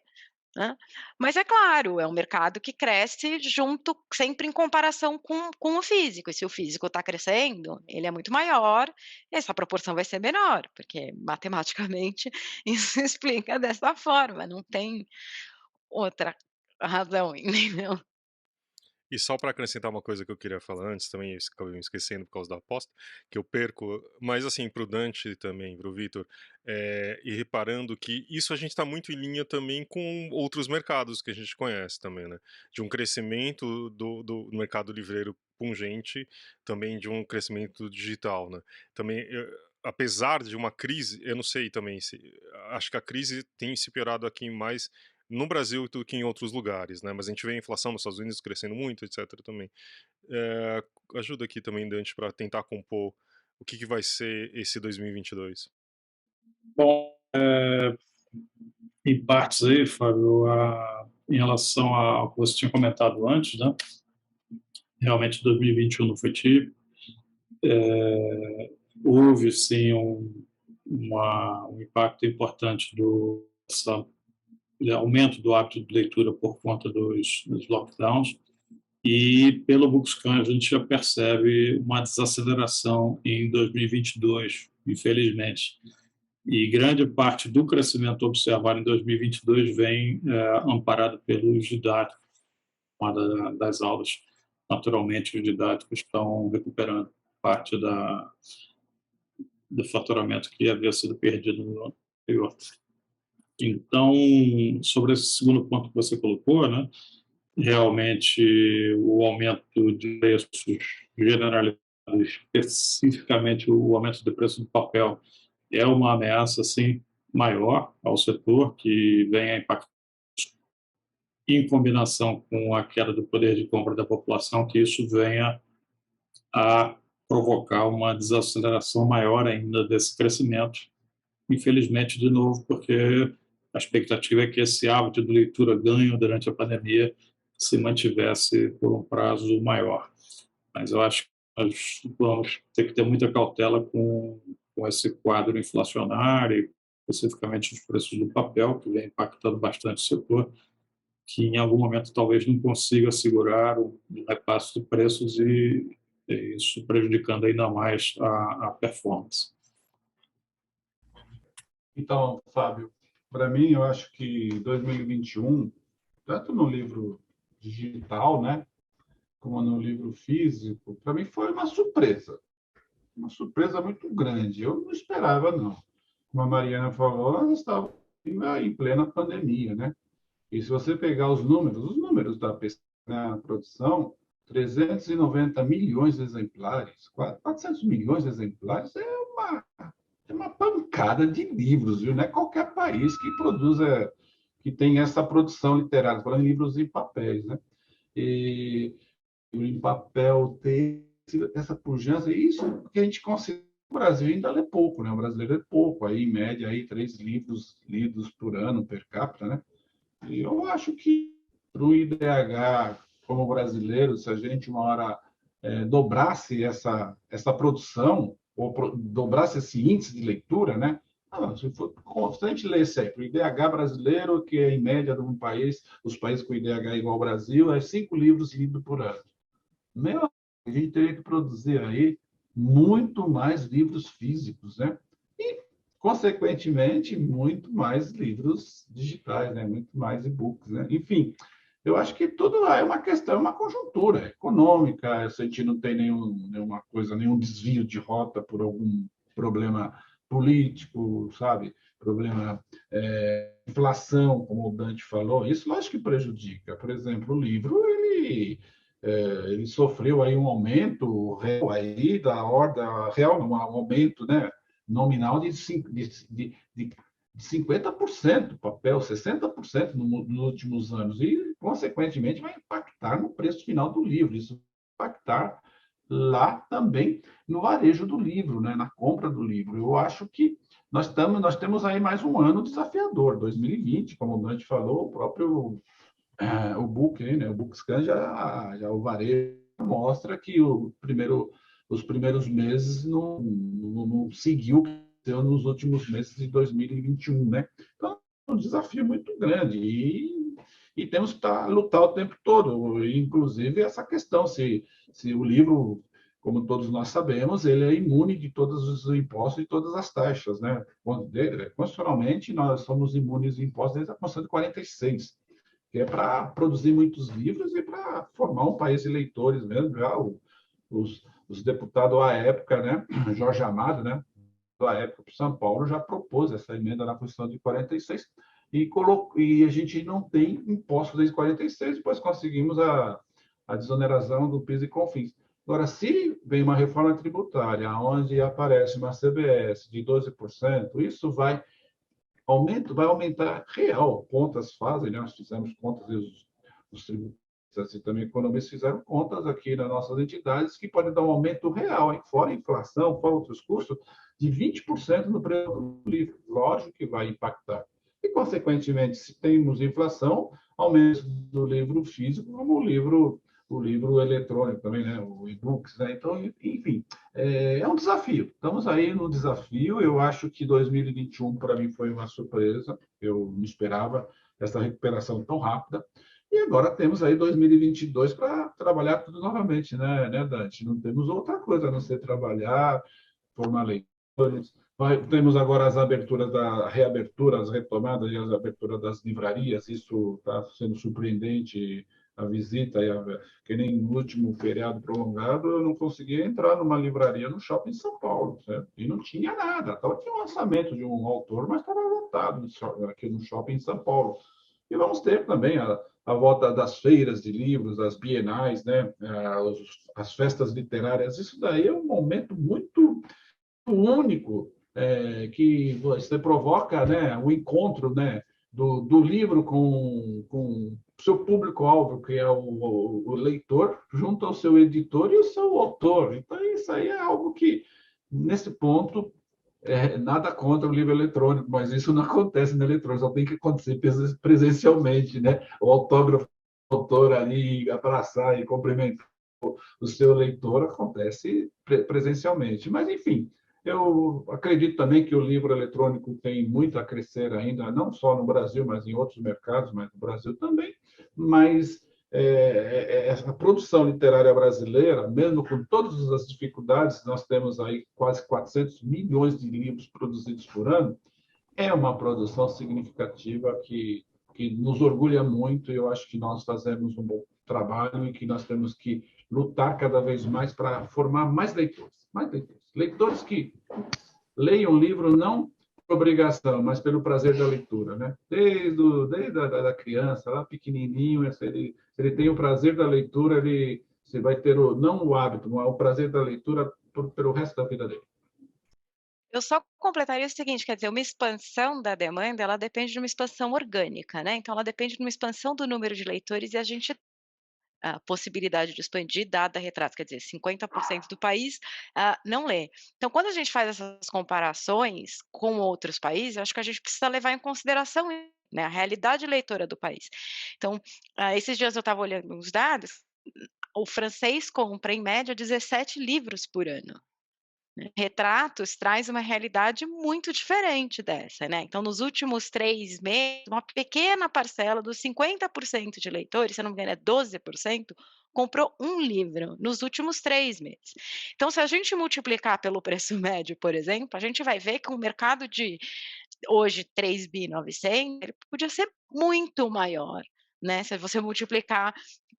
né, mas é claro, é um mercado que cresce junto sempre em comparação com o físico, e se o físico está crescendo, ele é muito maior, essa proporção vai ser menor, porque matematicamente isso se explica dessa forma, não tem outra razão, entendeu. E só para acrescentar uma coisa que eu queria falar antes, também acabei me esquecendo por causa da aposta, que eu perco, mas assim, para o Dante também, para o Vitor, e reparando que isso a gente está muito em linha também com outros mercados que a gente conhece também, né? De um crescimento do mercado livreiro pungente, também de um crescimento digital, né? Também, apesar de uma crise, eu não sei também, acho que a crise tem se piorado aqui mais no Brasil do que em outros lugares, né? Mas a gente vê a inflação nos Estados Unidos crescendo muito, etc. também. Ajuda aqui também, Dante, para tentar compor o que vai ser esse 2022. Bom, em partes aí, Fábio, em relação ao que você tinha comentado antes, né? Realmente 2021 não foi típico. Houve, sim, um impacto importante do aumento do hábito de leitura por conta dos lockdowns. E pelo Bookscan a gente já percebe uma desaceleração em 2022, infelizmente. E grande parte do crescimento observado em 2022 vem amparado pelos didáticos, das aulas. Naturalmente, os didáticos estão recuperando parte do faturamento que havia sido perdido no anterior. Então, sobre esse segundo ponto que você colocou, né, realmente o aumento de preços generalizado, especificamente o aumento do preço do papel, é uma ameaça, sim, maior ao setor, que vem a impactar em combinação com a queda do poder de compra da população, que isso venha a provocar uma desaceleração maior ainda desse crescimento. Infelizmente, de novo, porque a expectativa é que esse hábito de leitura ganho durante a pandemia se mantivesse por um prazo maior. Mas eu acho que nós vamos ter que ter muita cautela com esse quadro inflacionário, especificamente os preços do papel, que vem impactando bastante o setor, que em algum momento talvez não consiga segurar o repasse de preços e isso prejudicando ainda mais a performance. Então, Fábio, para mim, eu acho que 2021, tanto no livro digital, né, como no livro físico, para mim foi uma surpresa muito grande. Eu não esperava, não. Como a Mariana falou, nós estávamos em plena pandemia, né? E se você pegar os números da pesquisa na produção, 390 milhões de exemplares, 400 milhões de exemplares é uma pancada de livros, viu? Não é qualquer país que produza, que tem essa produção literária, falando em livros em papéis, né? E em papel ter essa pujança, e isso que a gente considera o Brasil ainda lê pouco, né? O brasileiro lê pouco, aí em média aí 3 livros lidos por ano per capita, né? E eu acho que para o IDH como brasileiro, se a gente uma hora dobrasse essa produção ou dobrasse esse índice de leitura, né? Se a gente lesse aí, para o IDH brasileiro, que é em média de um país, os países com IDH igual ao Brasil, é 5 livros lidos por ano. Meu, a gente teria que produzir aí muito mais livros físicos, né? E, consequentemente, muito mais livros digitais, né? Muito mais e-books, né? Enfim, eu acho que tudo é uma questão, uma conjuntura econômica, se a gente não tem nenhum desvio de rota por algum problema político, sabe? Problema inflação, como o Dante falou, isso lógico que prejudica. Por exemplo, o livro, ele sofreu aí um aumento real aí da ordem real, um aumento, né, nominal de 50%, papel 60% nos últimos anos e, consequentemente, vai impactar no preço final do livro. Isso vai impactar lá também no varejo do livro, né, na compra do livro. Eu acho que nós temos aí mais um ano desafiador, 2020, como o Dante falou, o próprio o book, né, o Bookscan já o varejo mostra que os primeiros meses não seguiu o que aconteceu nos últimos meses de 2021, né? Então, é um desafio muito grande e temos que lutar o tempo todo, inclusive essa questão se o livro, como todos nós sabemos, ele é imune de todos os impostos e todas as taxas, né? Constitucionalmente, nós somos imunes de impostos desde a Constituição de 46, que é para produzir muitos livros e para formar um país de leitores mesmo. Já os deputados à época, né, Jorge Amado, né, da época para São Paulo, já propôs essa emenda na Constituição de 46 e a gente não tem impostos desde 46, depois conseguimos a desoneração do PIS e COFINS. Agora, se vem uma reforma tributária onde aparece uma CBS de 12%, isso vai aumentar real. Contas fazem, né? Nós fizemos contas e os tributistas e também economistas fizeram contas aqui nas nossas entidades que pode dar um aumento real, hein? Fora a inflação, fora outros custos, de 20% no preço do livro. Lógico que vai impactar. E, consequentemente, se temos inflação, aumento do livro físico como o livro eletrônico também, né? O e-books, né? Então, enfim, é um desafio. Estamos aí no desafio. Eu acho que 2021, para mim, foi uma surpresa. Eu não esperava essa recuperação tão rápida. E agora temos aí 2022 para trabalhar tudo novamente, né, Dante? Não temos outra coisa a não ser trabalhar, formar leitores. Temos agora as reaberturas, as retomadas e as aberturas das livrarias. Isso está sendo surpreendente. A visita, que nem no último feriado prolongado, eu não conseguia entrar numa livraria no shopping em São Paulo, certo? E não tinha nada. Tinha um lançamento de um autor, mas estava lotado aqui no shopping em São Paulo. E vamos ter também a volta das feiras de livros, as bienais, né? As festas literárias. Isso daí é um momento muito único que você provoca, né, o encontro, né, do livro com seu público-alvo, que é o leitor, junto ao seu editor e o seu autor. Então, isso aí é algo que, nesse ponto, nada contra o livro eletrônico, mas isso não acontece no eletrônico, só tem que acontecer presencialmente, né? O autógrafo do autor ali, abraçar e cumprimentar o seu leitor acontece presencialmente. Mas, enfim, eu acredito também que o livro eletrônico tem muito a crescer ainda, não só no Brasil, mas em outros mercados, mas no Brasil também. Mas a produção literária brasileira, mesmo com todas as dificuldades, nós temos aí quase 400 milhões de livros produzidos por ano, é uma produção significativa que nos orgulha muito, e eu acho que nós fazemos um bom trabalho e que nós temos que lutar cada vez mais para formar mais leitores. Leitores que leiam o livro não por obrigação, mas pelo prazer da leitura, né? Desde a criança, lá pequenininho, se ele tem o prazer da leitura, você vai ter não o hábito, mas o prazer da leitura pelo resto da vida dele. Eu só completaria o seguinte, quer dizer, uma expansão da demanda, ela depende de uma expansão orgânica, né, então ela depende de uma expansão do número de leitores e a gente a possibilidade de expandir dada retrato, quer dizer, 50% do país, não lê. Então quando a gente faz essas comparações com outros países, eu acho que a gente precisa levar em consideração, né, a realidade leitora do país. Então, esses dias eu estava olhando os dados, o francês compra em média 17 livros por ano. Retratos traz uma realidade muito diferente dessa, né, então nos últimos 3 meses, uma pequena parcela dos 50% de leitores, se eu não me engano é 12%, comprou um livro nos últimos 3 meses. Então se a gente multiplicar pelo preço médio, por exemplo, a gente vai ver que um mercado de hoje 3.900.000, ele podia ser muito maior, né, se você multiplicar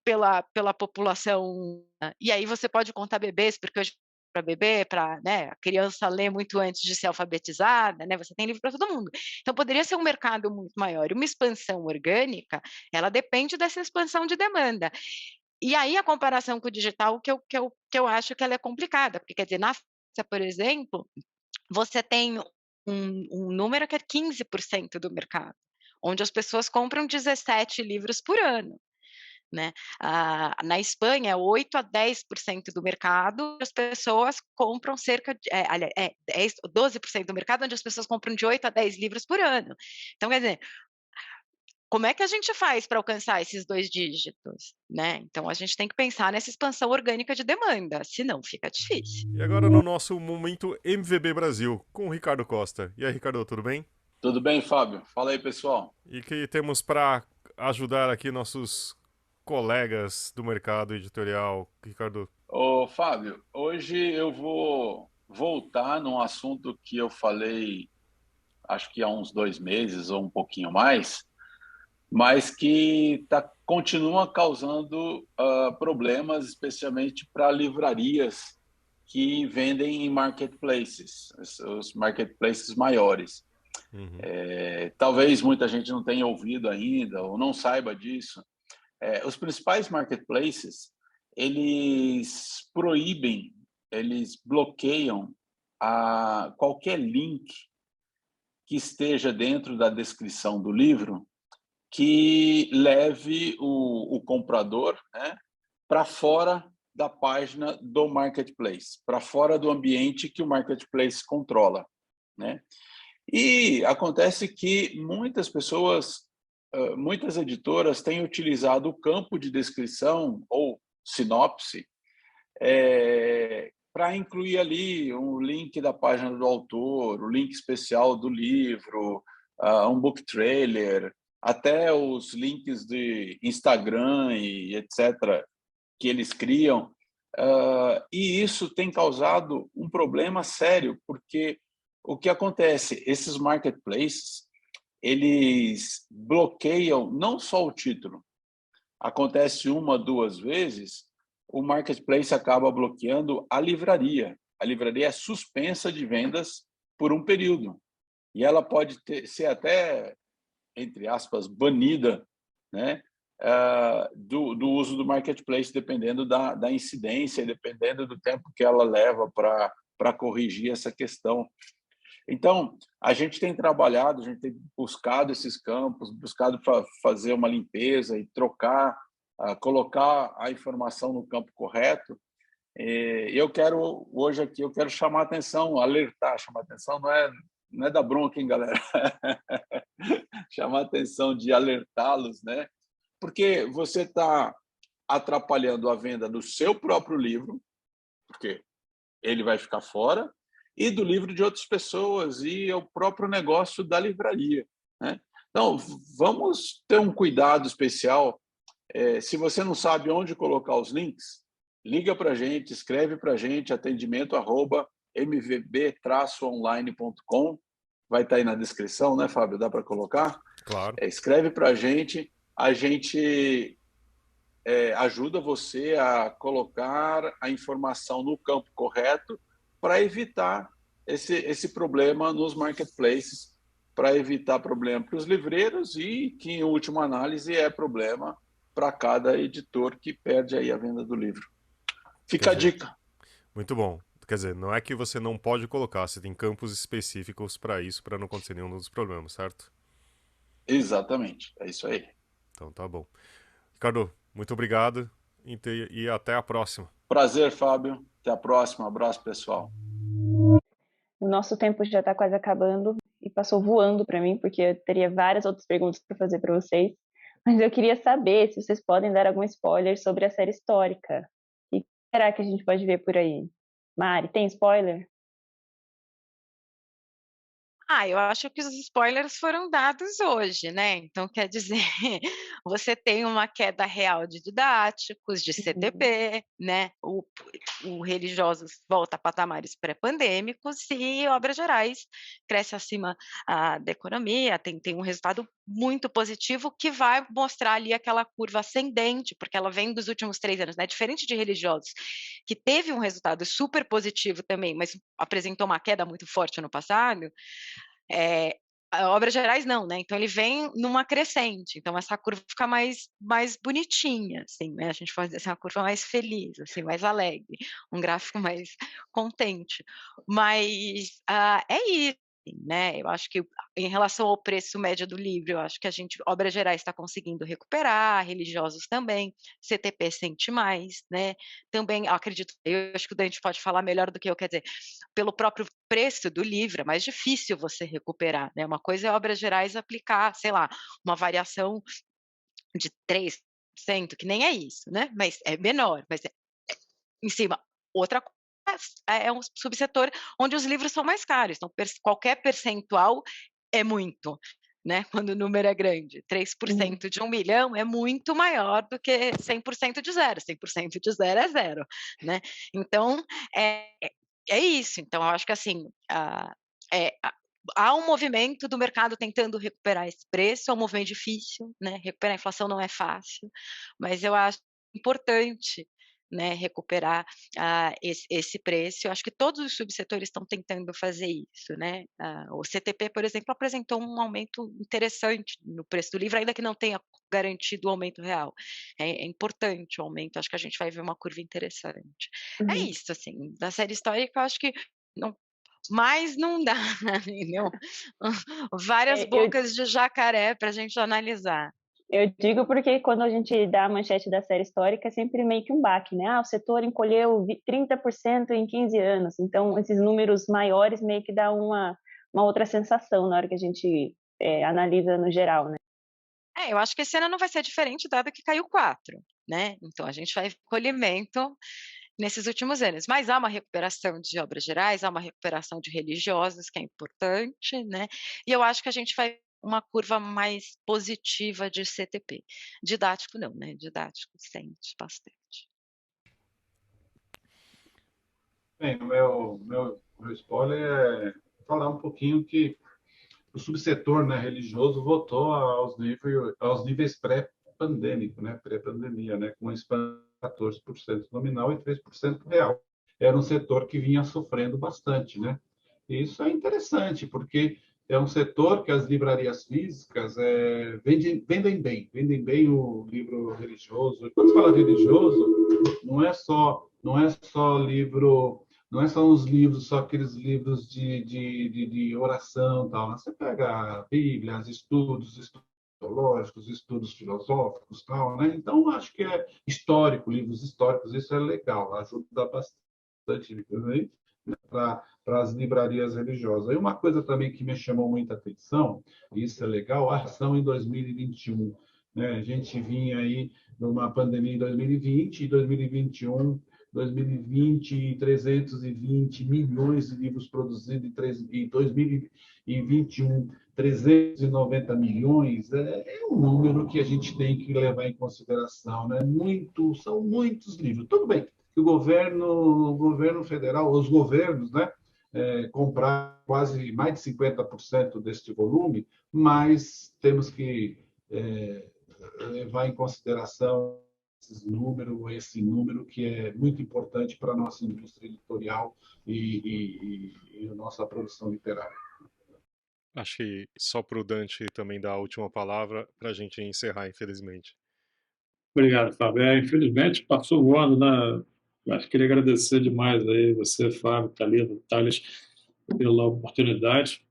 pela população, e aí você pode contar bebês, porque hoje para bebê, para, né, a criança ler muito antes de ser alfabetizada, né, você tem livro para todo mundo. Então poderia ser um mercado muito maior. E uma expansão orgânica, ela depende dessa expansão de demanda. E aí a comparação com o digital que eu acho que ela é complicada, porque quer dizer, na França, por exemplo, você tem um número que é 15% do mercado, onde as pessoas compram 17 livros por ano. Né? Na Espanha, é 8 a 10% do mercado, as pessoas compram cerca de 12% do mercado, onde as pessoas compram de 8 a 10 livros por ano. Então, quer dizer, como é que a gente faz para alcançar esses 2 dígitos? Né? Então, a gente tem que pensar nessa expansão orgânica de demanda, senão fica difícil. E agora no nosso momento MVB Brasil, com o Ricardo Costa. E aí, Ricardo, tudo bem? Tudo bem, Fábio? Fala aí, pessoal. E que temos para ajudar aqui nossos colegas do mercado editorial, Ricardo? Ô, Fábio, hoje eu vou voltar num assunto que eu falei, acho que há uns 2 meses ou um pouquinho mais, mas que continua causando problemas, especialmente para livrarias que vendem em marketplaces, os marketplaces maiores. Uhum. Talvez muita gente não tenha ouvido ainda ou não saiba disso. Os principais marketplaces, eles proíbem, eles bloqueiam qualquer link que esteja dentro da descrição do livro que leve o comprador, né, para fora da página do marketplace, para fora do ambiente que o marketplace controla, né? E acontece que muitas pessoas, muitas editoras têm utilizado o campo de descrição ou sinopse para incluir ali um link da página do autor, o link especial do livro, um book trailer, até os links de Instagram e etc. que eles criam. E isso tem causado um problema sério, porque o que acontece? Esses marketplaces, eles bloqueiam não só o título. Acontece 1, 2 vezes, o marketplace acaba bloqueando a livraria. A livraria é suspensa de vendas por um período. E ela pode ser até, entre aspas, banida, né, do uso do marketplace, dependendo da incidência, dependendo do tempo que ela leva para corrigir essa questão. Então, a gente tem trabalhado, a gente tem buscado esses campos, buscado fazer uma limpeza e trocar, colocar a informação no campo correto. Eu quero, hoje aqui, eu quero chamar a atenção, alertar, chamar a atenção não é dar bronca, hein, galera? Chamar a atenção de alertá-los, né? Porque você está atrapalhando a venda do seu próprio livro, porque ele vai ficar fora, e do livro de outras pessoas, e é o próprio negócio da livraria, né? Então, vamos ter um cuidado especial. Se você não sabe onde colocar os links, liga para a gente, escreve para a gente, atendimento@mvb-online.com. Vai estar aí na descrição, né, Fábio? Dá para colocar? Claro. Escreve para a gente ajuda você a colocar a informação no campo correto para evitar esse problema nos marketplaces, para evitar problema para os livreiros e que, em última análise, é problema para cada editor que perde aí a venda do livro. Fica a dica. Muito bom. Quer dizer, não é que você não pode colocar, você tem campos específicos para isso, para não acontecer nenhum dos problemas, certo? Exatamente, é isso aí. Então tá bom. Ricardo, muito obrigado e até a próxima. Prazer, Fábio. Até a próxima. Um abraço, pessoal. O nosso tempo já está quase acabando e passou voando para mim, porque eu teria várias outras perguntas para fazer para vocês. Mas eu queria saber se vocês podem dar algum spoiler sobre a série histórica. O que será que a gente pode ver por aí? Mari, tem spoiler? Eu acho que os spoilers foram dados hoje, né? Então, quer dizer, você tem uma queda real de didáticos, de CTP, né? O religiosos volta a patamares pré-pandêmicos e obras gerais cresce acima da economia, tem um resultado muito positivo que vai mostrar ali aquela curva ascendente, porque ela vem dos últimos 3 anos, né? Diferente de religiosos, que teve um resultado super positivo também, mas apresentou uma queda muito forte no passado, a obras gerais não, né? Então ele vem numa crescente, então essa curva fica mais bonitinha, assim, né? A gente pode dizer assim, uma curva mais feliz, assim, mais alegre, um gráfico mais contente. Mas é isso, né? Eu acho que em relação ao preço médio do livro, eu acho que a gente, obras gerais, está conseguindo recuperar, religiosos também, CTP sente mais, né? Também acredito, eu acho que o Dante pode falar melhor do que eu, quer dizer, pelo próprio preço do livro, é mais difícil você recuperar, né? Uma coisa é obras gerais aplicar, sei lá, uma variação de 3%, que nem é isso, né? Mas é menor, mas em cima. Outra coisa é um subsetor onde os livros são mais caros, então qualquer percentual é muito, né? Quando o número é grande. 3% de 1 milhão é muito maior do que 100% de zero. 100% de zero é zero, né? Então, é isso. Então, eu acho que assim, há um movimento do mercado tentando recuperar esse preço, é um movimento difícil, né? Recuperar a inflação não é fácil, mas eu acho importante, né, recuperar esse preço. Eu acho que todos os subsetores estão tentando fazer isso, né? O CTP, por exemplo, apresentou um aumento interessante no preço do livro, ainda que não tenha garantido o aumento real. É importante o aumento, acho que a gente vai ver uma curva interessante. É isso, assim, da série histórica, eu acho que não, mas não dá, entendeu? Várias bocas de jacaré para a gente analisar. Eu digo porque quando a gente dá a manchete da série histórica é sempre meio que um baque, né? O setor encolheu 30% em 15 anos. Então, esses números maiores meio que dá uma outra sensação na hora que a gente analisa no geral, né? Eu acho que esse ano não vai ser diferente, dado que caiu 4, né? Então, a gente vai ver colhimento nesses últimos anos. Mas há uma recuperação de obras gerais, há uma recuperação de religiosos, que é importante, né? E eu acho que a gente vai uma curva mais positiva de CTP. Didático não, né? Didático sente bastante. Bem, o meu spoiler é falar um pouquinho que o subsetor, né, religioso votou aos níveis pré-pandêmico, né, pré-pandemia, né, com uma expansão de 14% nominal e 3% real. Era um setor que vinha sofrendo bastante, né? E isso é interessante, porque é um setor que as livrarias físicas vendem bem o livro religioso. Quando se fala de religioso, não é só livro não é só os livros, só aqueles livros de oração, tal. Você pega a Bíblia, estudos teológicos, estudos filosóficos, tal, né? Então acho que é histórico, livros históricos, isso é legal, ajuda bastante, né? Para as livrarias religiosas. E uma coisa também que me chamou muita atenção, e isso é legal, a ação em 2021. Né? A gente vinha aí numa pandemia em 2020, e 2020, 320 milhões de livros produzidos, e 2021, 390 milhões, é um número que a gente tem que levar em consideração. Né? São muitos livros. Tudo bem que o governo federal, os governos, né, comprar quase mais de 50% deste volume, mas temos que levar em consideração esse número que é muito importante para a nossa indústria editorial e a nossa produção literária. Acho que só para o Dante também dar a última palavra para a gente encerrar, infelizmente. Obrigado, Fábio. Infelizmente, passou voando, né? Mas queria agradecer demais aí você, Fábio, Thalita, Thales, pela oportunidade,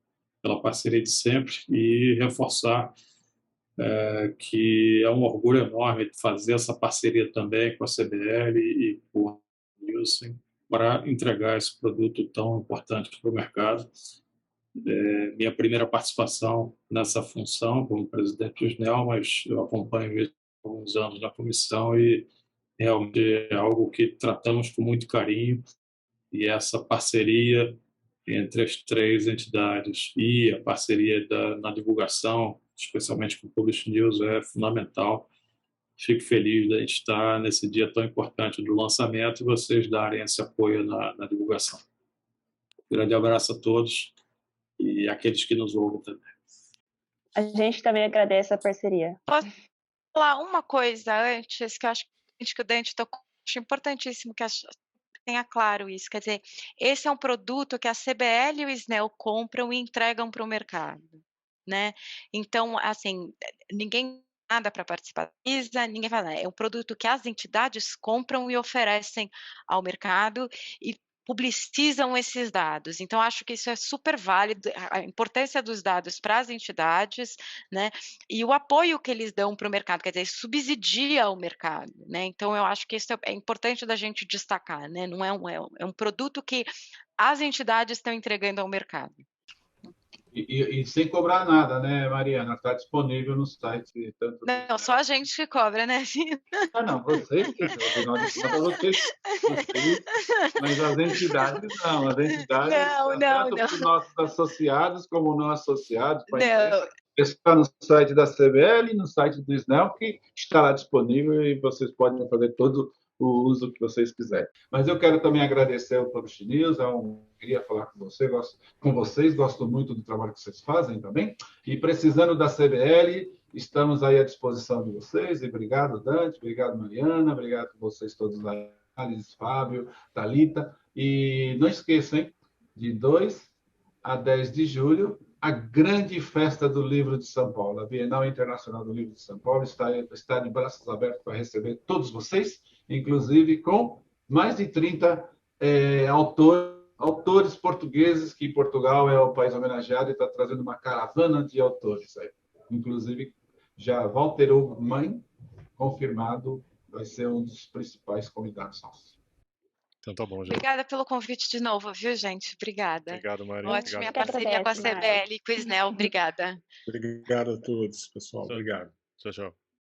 pela parceria de sempre e reforçar que é um orgulho enorme fazer essa parceria também com a CBL e com a Nielsen para entregar esse produto tão importante para o mercado. Minha primeira participação nessa função como presidente do SNEL, mas eu acompanho há alguns anos na comissão e realmente é algo que tratamos com muito carinho, e essa parceria entre as três entidades e a parceria na divulgação, especialmente com o Publish News, é fundamental. Fico feliz de a gente estar nesse dia tão importante do lançamento e vocês darem esse apoio na divulgação. Grande abraço a todos e aqueles que nos ouvem também. A gente também agradece a parceria. Posso falar uma coisa antes, que eu acho que o Dante tocou, acho importantíssimo que tenha claro isso, quer dizer, esse é um produto que a CBL e o SNEL compram e entregam para o mercado, né? Então, assim, ninguém nada para participar da pesquisa, ninguém fala, é um produto que as entidades compram e oferecem ao mercado e publicizam esses dados. Então, acho que isso é super válido, a importância dos dados para as entidades, né? E o apoio que eles dão para o mercado, quer dizer, subsidia o mercado, né? Então, eu acho que isso é importante da gente destacar, né? Não é um produto que as entidades estão entregando ao mercado. E sem cobrar nada, né, Mariana? Está disponível no site. Não, só a gente que cobra, né? Não, vocês que, afinal de contas, vocês, mas as entidades não. As entidades, tanto para os nossos associados como não associados, está no site da CBL, no site do SNEL, que estará disponível e vocês podem fazer todo o uso que vocês quiserem. Mas eu quero também agradecer ao Publish News, queria falar com vocês, gosto muito do trabalho que vocês fazem também, e precisando da CBL, estamos aí à disposição de vocês, e obrigado, Dante, obrigado, Mariana, obrigado a vocês todos aí, Alice, Fábio, Thalita, e não esqueçam, hein, de 2 a 10 de julho, a grande festa do livro de São Paulo, a Bienal Internacional do Livro de São Paulo, está de braços abertos para receber todos vocês, inclusive com mais de 30 autores portugueses, que Portugal é o país homenageado e está trazendo uma caravana de autores aí. Inclusive, já Walter Hugo Mãe, confirmado, vai ser um dos principais convidados nossos. Então tá bom, gente. Obrigada pelo convite de novo, viu, gente? Obrigada. Obrigado, Maria. Ótima a parceria com a CBL e com o SNEL. Obrigada. Obrigado a todos, pessoal. Obrigado. Tchau, tchau.